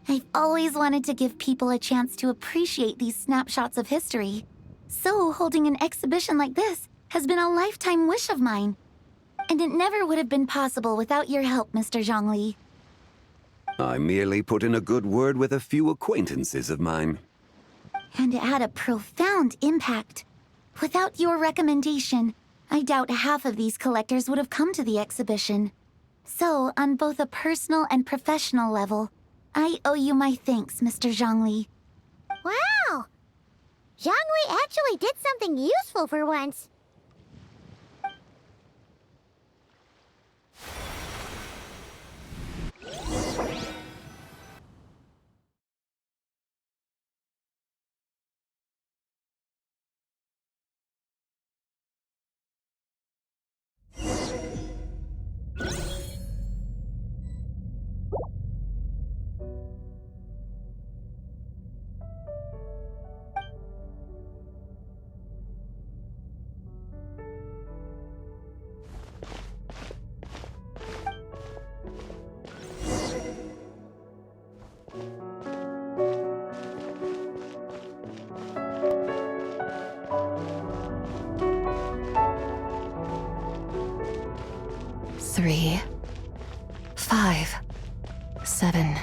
Speaker 3: I've always wanted to give people a chance to appreciate these snapshots of history. So holding an exhibition like this has been a lifetime wish of mine. And it never would have been possible without your help, Mr. Zhongli.
Speaker 13: I merely put in a good word with a few acquaintances of mine.
Speaker 3: And it had a profound impact. Without your recommendation, I doubt half of these collectors would have come to the exhibition. So, on both a personal and professional level, I owe you my thanks, Mr. Zhongli. Wow! Zhongli actually did something useful for once.
Speaker 11: Three, 5, 7.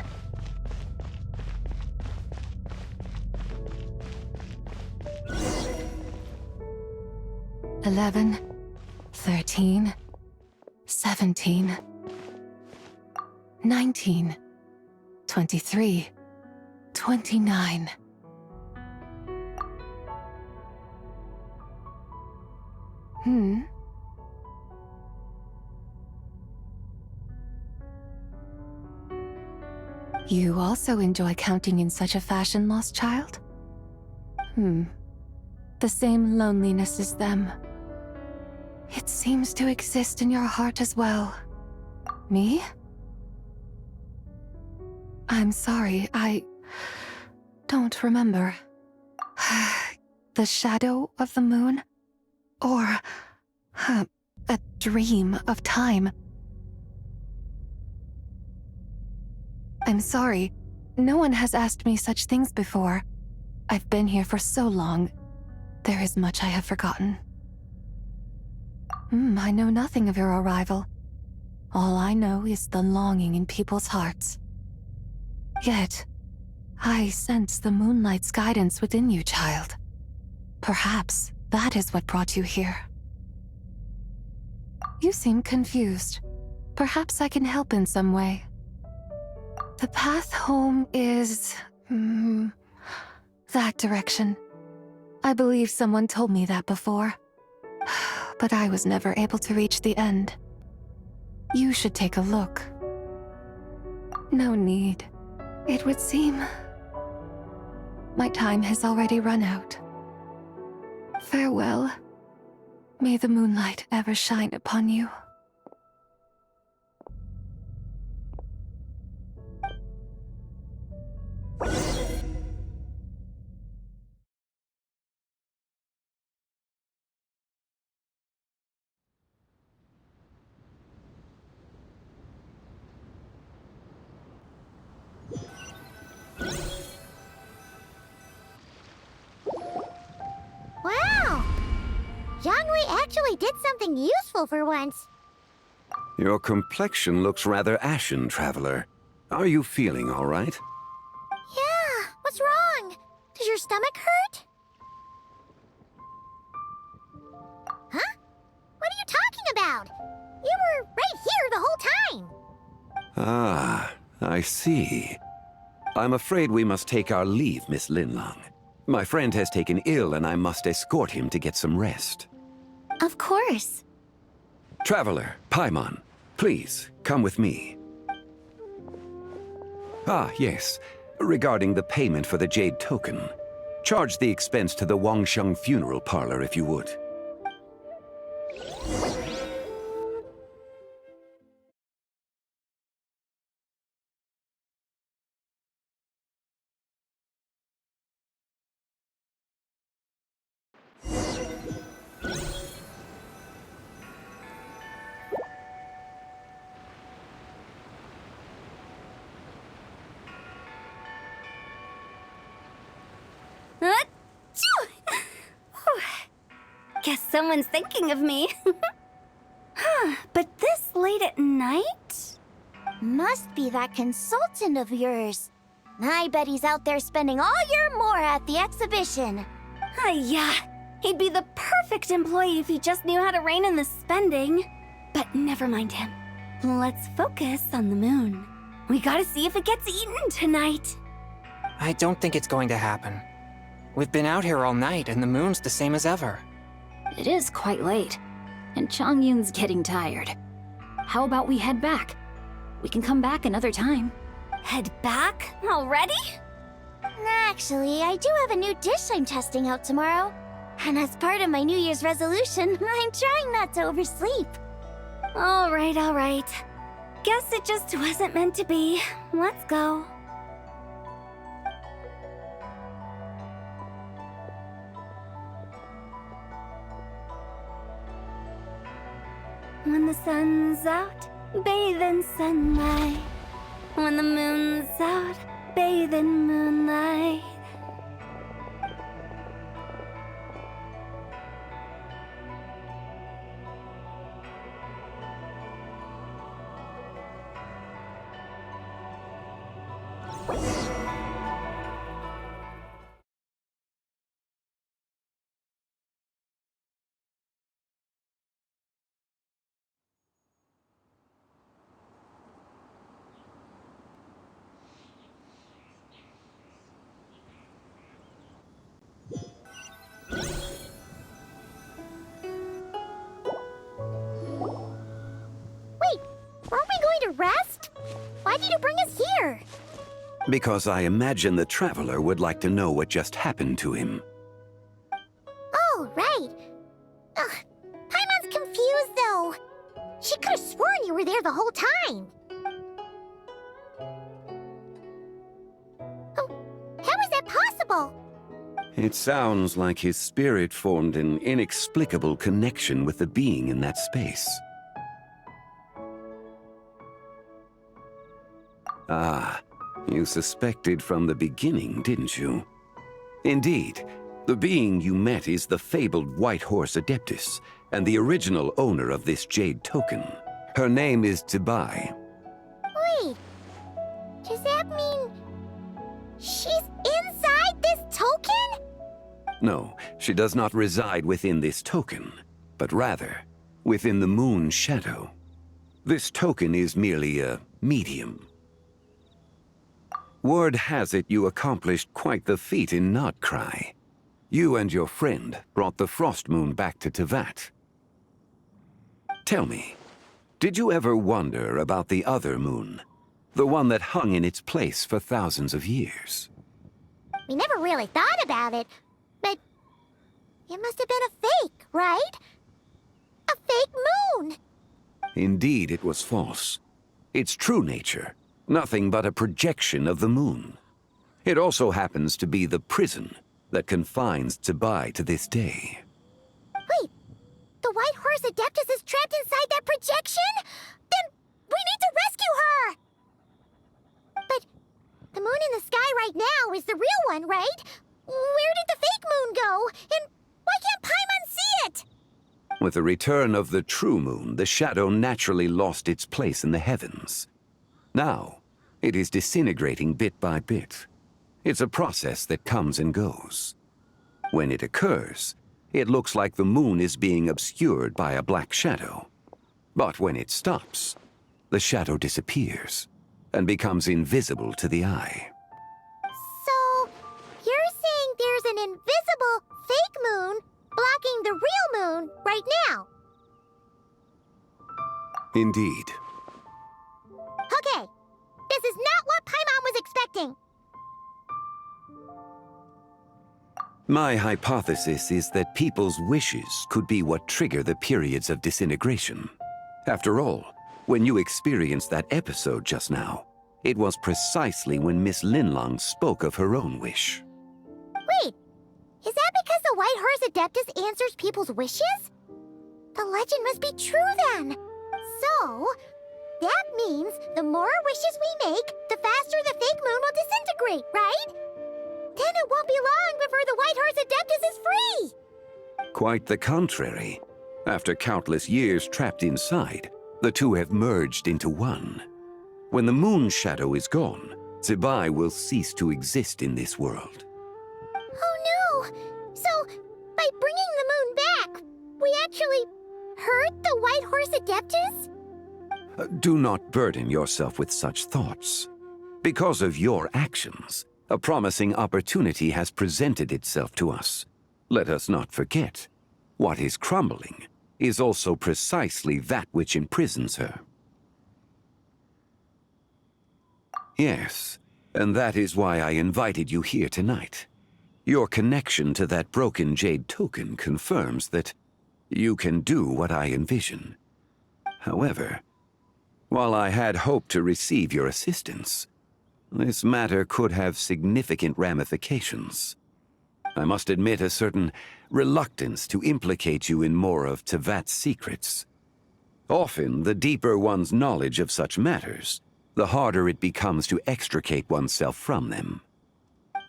Speaker 11: $11, 13, 17, 19, 23, 29. You also enjoy counting in such a fashion, lost child? The same loneliness as them. It seems to exist in your heart as well. Me? I'm sorry, I don't remember. The shadow of the moon? Or a dream of time? I'm sorry. No one has asked me such things before. I've been here for so long. There is much I have forgotten. I know nothing of your arrival. All I know is the longing in people's hearts. Yet, I sense the moonlight's guidance within you, child. Perhaps that is what brought you here. You seem confused. Perhaps I can help in some way. The path home is... that direction. I believe someone told me that before. But I was never able to reach the end. You should take a look. No need. It would seem... my time has already run out. Farewell. May the moonlight ever shine upon you.
Speaker 3: Jiangwei actually did something useful for once.
Speaker 13: Your complexion looks rather ashen, Traveler. Are you feeling all right?
Speaker 3: Yeah, what's wrong? Does your stomach hurt? Huh? What are you talking about? You were right here the whole time.
Speaker 13: Ah, I see. I'm afraid we must take our leave, Miss Linlang. My friend has taken ill and I must escort him to get some rest.
Speaker 1: Of course.
Speaker 13: Traveler, Paimon, please, come with me. Ah, yes. Regarding the payment for the Jade Token. Charge the expense to the Wangsheng Funeral Parlor if you would.
Speaker 2: Guess someone's thinking of me. But this late at night?
Speaker 3: Must be that consultant of yours. I bet he's out there spending all year more at the exhibition.
Speaker 2: Yeah, he'd be the perfect employee if he just knew how to rein in the spending. But never mind him. Let's focus on the moon. We gotta see if it gets eaten tonight.
Speaker 6: I don't think it's going to happen. We've been out here all night, and the moon's the same as ever.
Speaker 5: It is quite late, and Chongyun's getting tired. How about we head back? We can come back another time.
Speaker 2: Head back? Already?
Speaker 3: Actually, I do have a new dish I'm testing out tomorrow. And as part of my New Year's resolution, I'm trying not to oversleep.
Speaker 2: All right. Guess it just wasn't meant to be. Let's go. When the sun's out, bathe in sunlight. When the moon's out, bathe in moonlight.
Speaker 3: Aren't we going to rest? Why did you bring us here?
Speaker 13: Because I imagine the Traveler would like to know what just happened to him.
Speaker 3: Oh, right. Paimon's confused, though. She could have sworn you were there the whole time. How is that possible?
Speaker 13: It sounds like his spirit formed an inexplicable connection with the being in that space. Ah, you suspected from the beginning, didn't you? Indeed, the being you met is the fabled White Horse Adeptus, and the original owner of this Jade Token. Her name is Zibai.
Speaker 3: Wait, does that mean she's inside this token?
Speaker 13: No, she does not reside within this token, but rather within the moon's shadow. This token is merely a medium. Word has it you accomplished quite the feat in Notcry. You and your friend brought the Frost Moon back to Tevat. Tell me, did you ever wonder about the other moon? The one that hung in its place for thousands of years?
Speaker 3: We never really thought about it, but it must have been a fake, right? A fake moon!
Speaker 13: Indeed, it was false. Its true nature, nothing but a projection of the moon. It also happens to be the prison that confines Zibai to this day.
Speaker 3: Wait, the White Horse Adeptus is trapped inside that projection? Then we need to rescue her! But the moon in the sky right now is the real one, right? Where did the fake moon go? And why can't Paimon see it?
Speaker 13: With the return of the true moon, the shadow naturally lost its place in the heavens. Now, it is disintegrating bit by bit. It's a process that comes and goes. When it occurs, it looks like the moon is being obscured by a black shadow. But when it stops, the shadow disappears and becomes invisible to the eye.
Speaker 3: So, you're saying there's an invisible fake moon blocking the real moon right now?
Speaker 13: Indeed.
Speaker 3: Okay, this is not what Paimon was expecting.
Speaker 13: My hypothesis is that people's wishes could be what trigger the periods of disintegration. After all, when you experienced that episode just now, it was precisely when Miss Linlong spoke of her own wish.
Speaker 3: Wait, is that because the White Horse Adeptus answers people's wishes? The legend must be true then. So, that means the more wishes we make, the faster the fake moon will disintegrate, right? Then it won't be long before the White Horse Adeptus is free!
Speaker 13: Quite the contrary. After countless years trapped inside, the two have merged into one. When the moon shadow is gone, Zibai will cease to exist in this world.
Speaker 3: Oh no! So, by bringing the moon back, we actually hurt the White Horse Adeptus?
Speaker 13: Do not burden yourself with such thoughts. Because of your actions, a promising opportunity has presented itself to us. Let us not forget, what is crumbling is also precisely that which imprisons her. Yes, and that is why I invited you here tonight. Your connection to that broken jade token confirms that you can do what I envision. However, while I had hoped to receive your assistance, this matter could have significant ramifications. I must admit a certain reluctance to implicate you in more of Tevat's secrets. Often, the deeper one's knowledge of such matters, the harder it becomes to extricate oneself from them.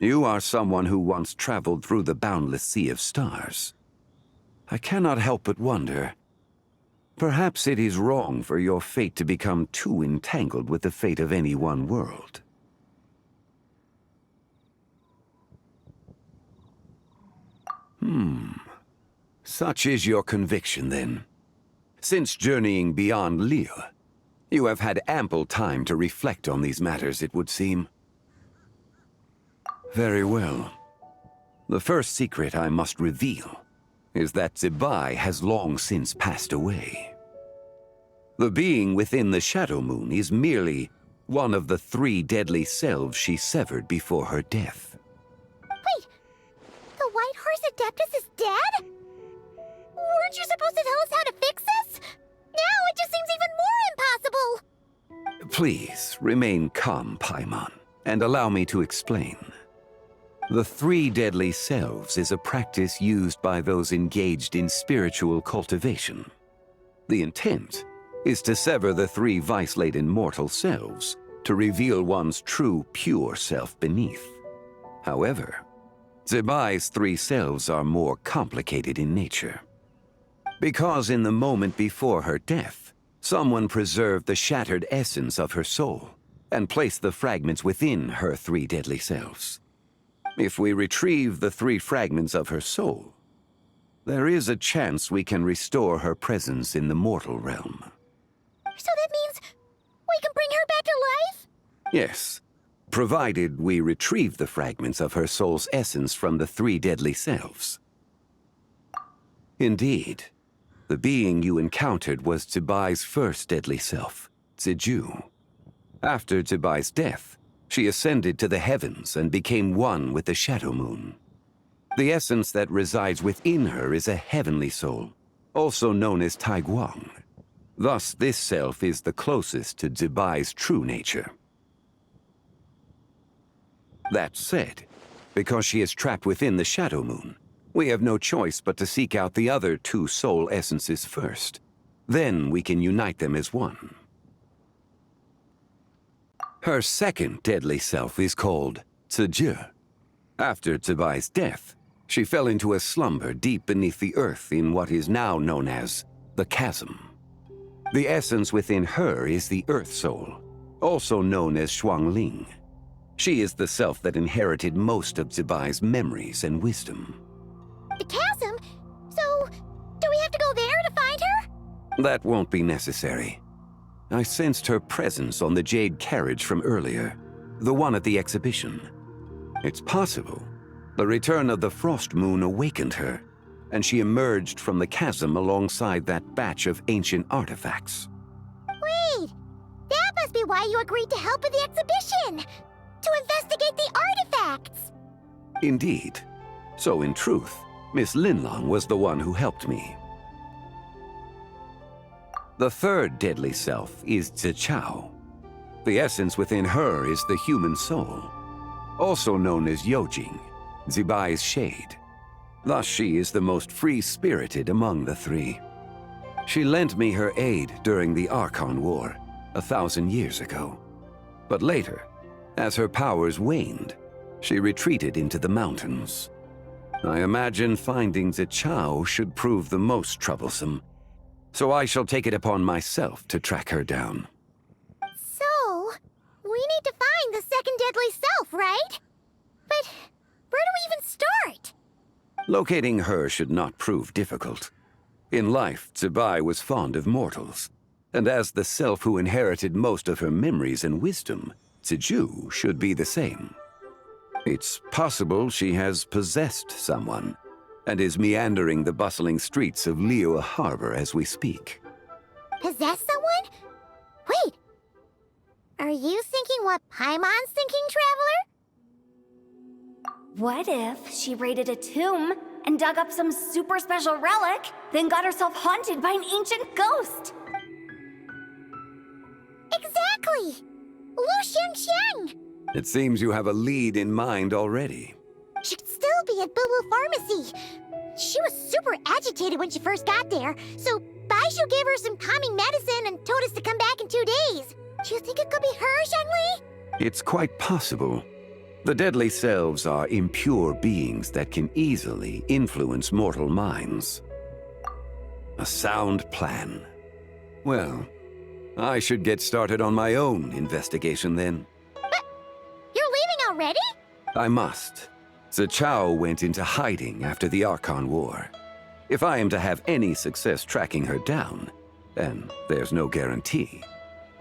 Speaker 13: You are someone who once traveled through the boundless sea of stars. I cannot help but wonder, perhaps it is wrong for your fate to become too entangled with the fate of any one world. Such is your conviction, then. Since journeying beyond Liyue, you have had ample time to reflect on these matters, it would seem. Very well. The first secret I must reveal is that Zibai has long since passed away. The being within the Shadow Moon is merely one of the 3 deadly selves she severed before her death.
Speaker 3: Wait, the White Horse Adeptus is dead? Weren't you supposed to tell us how to fix this? Now it just seems even more impossible!
Speaker 13: Please, remain calm, Paimon, and allow me to explain. The 3 deadly selves is a practice used by those engaged in spiritual cultivation. The intent is to sever the 3 vice-laden mortal selves to reveal one's true, pure self beneath. However, Zibai's 3 selves are more complicated in nature. Because in the moment before her death, someone preserved the shattered essence of her soul and placed the fragments within her 3 deadly selves. If we retrieve the 3 fragments of her soul, there is a chance we can restore her presence in the mortal realm.
Speaker 3: So that means we can bring her back to life?
Speaker 13: Yes, provided we retrieve the fragments of her soul's essence from the 3 deadly selves. Indeed, the being you encountered was Zibai's first deadly self, Ziju. After Zibai's death, she ascended to the heavens and became one with the Shadow Moon. The essence that resides within her is a heavenly soul, also known as Taiguang. Thus, this self is the closest to Zibai's true nature. That said, because she is trapped within the Shadow Moon, we have no choice but to seek out the other 2 soul essences first. Then we can unite them as one. Her second deadly self is called Ziju. After Zibai's death, She fell into a slumber deep beneath the earth in what is now known as the Chasm. The essence within her is the Earth Soul, also known as Xuangling. She is the self that inherited most of Zibai's memories and wisdom.
Speaker 3: The chasm? So, do we have to go there to find her?
Speaker 13: That won't be necessary. I sensed her presence on the jade carriage from earlier, the one at the exhibition. It's possible the return of the Frost Moon awakened her, and she emerged from the chasm alongside that batch of ancient artifacts.
Speaker 3: Wait! That must be why you agreed to help with the exhibition! To investigate the artifacts!
Speaker 13: Indeed. So in truth, Miss Linlong was the one who helped me. The third deadly self is Zichao. The essence within her is the human soul, also known as Yojing, Zibai's shade. Thus she is the most free-spirited among the three. She lent me her aid during the Archon War, 1,000 years ago. But later, as her powers waned, she retreated into the mountains. I imagine finding Zichao should prove the most troublesome, so I shall take it upon myself to track her down.
Speaker 3: So, we need to find the second deadly self, right? But where do we even start?
Speaker 13: Locating her should not prove difficult. In life, Zibai was fond of mortals, and as the self who inherited most of her memories and wisdom, Ziju should be the same. It's possible she has possessed someone, and is meandering the bustling streets of Liyue Harbor as we speak.
Speaker 3: Possess someone? Wait! Are you thinking what Paimon's thinking, Traveler?
Speaker 2: What if she raided a tomb and dug up some super special relic, then got herself haunted by an ancient ghost?
Speaker 3: Exactly! Lu Xiangxiang!
Speaker 13: It seems you have a lead in mind already.
Speaker 3: She'd still be at Boo Boo Pharmacy. She was super agitated when she first got there, so Baishu gave her some calming medicine and told us to come back in 2 days. Do you think it could be her, Zhengli?
Speaker 13: It's quite possible. The deadly selves are impure beings that can easily influence mortal minds. A sound plan. Well, I should get started on my own investigation then.
Speaker 3: But you're leaving already?
Speaker 13: I must. Zichao went into hiding after the Archon War. If I am to have any success tracking her down, and there's no guarantee,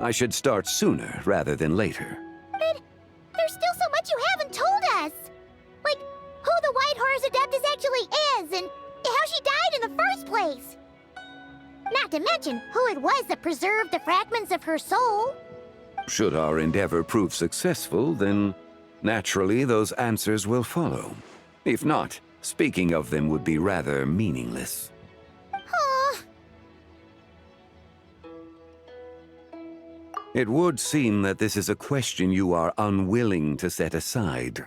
Speaker 13: I should start sooner rather than later.
Speaker 3: But there's still so much you haven't told us! Like, who the White Horse Adeptus actually is, and how she died in the first place! Not to mention who it was that preserved the fragments of her soul.
Speaker 13: Should our endeavor prove successful, then naturally those answers will follow. If not, speaking of them would be rather meaningless. It would seem that this is a question you are unwilling to set aside.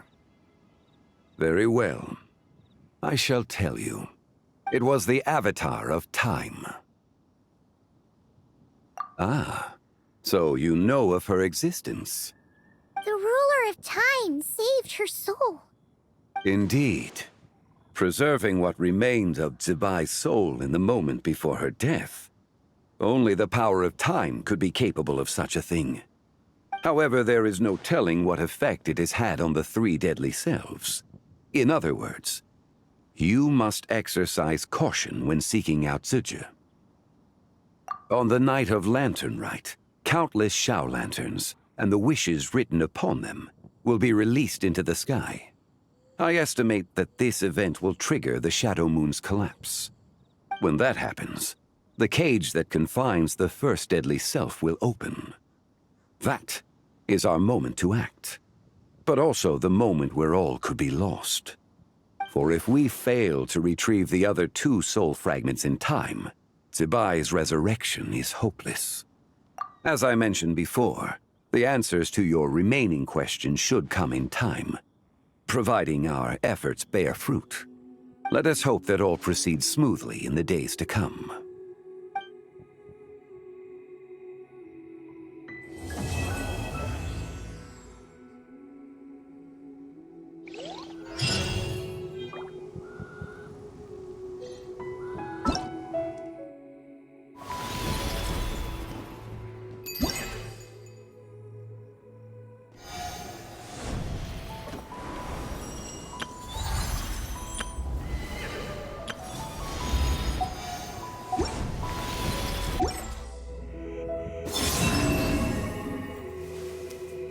Speaker 13: Very well. I shall tell you. It was the Avatar of Time. Ah, so you know of her existence.
Speaker 3: The ruler of time saved her soul.
Speaker 13: Indeed. Preserving what remained of Zibai's soul in the moment before her death. Only the power of time could be capable of such a thing. However, there is no telling what effect it has had on the three deadly selves. In other words, you must exercise caution when seeking out Ziju. On the night of Lantern Rite, countless Shao lanterns, and the wishes written upon them, will be released into the sky. I estimate that this event will trigger the Shadow Moon's collapse. When that happens, the cage that confines the first deadly self will open. That is our moment to act, but also the moment where all could be lost. For if we fail to retrieve the other two soul fragments in time, Zibai's resurrection is hopeless. As I mentioned before, the answers to your remaining questions should come in time, providing our efforts bear fruit. Let us hope that all proceeds smoothly in the days to come.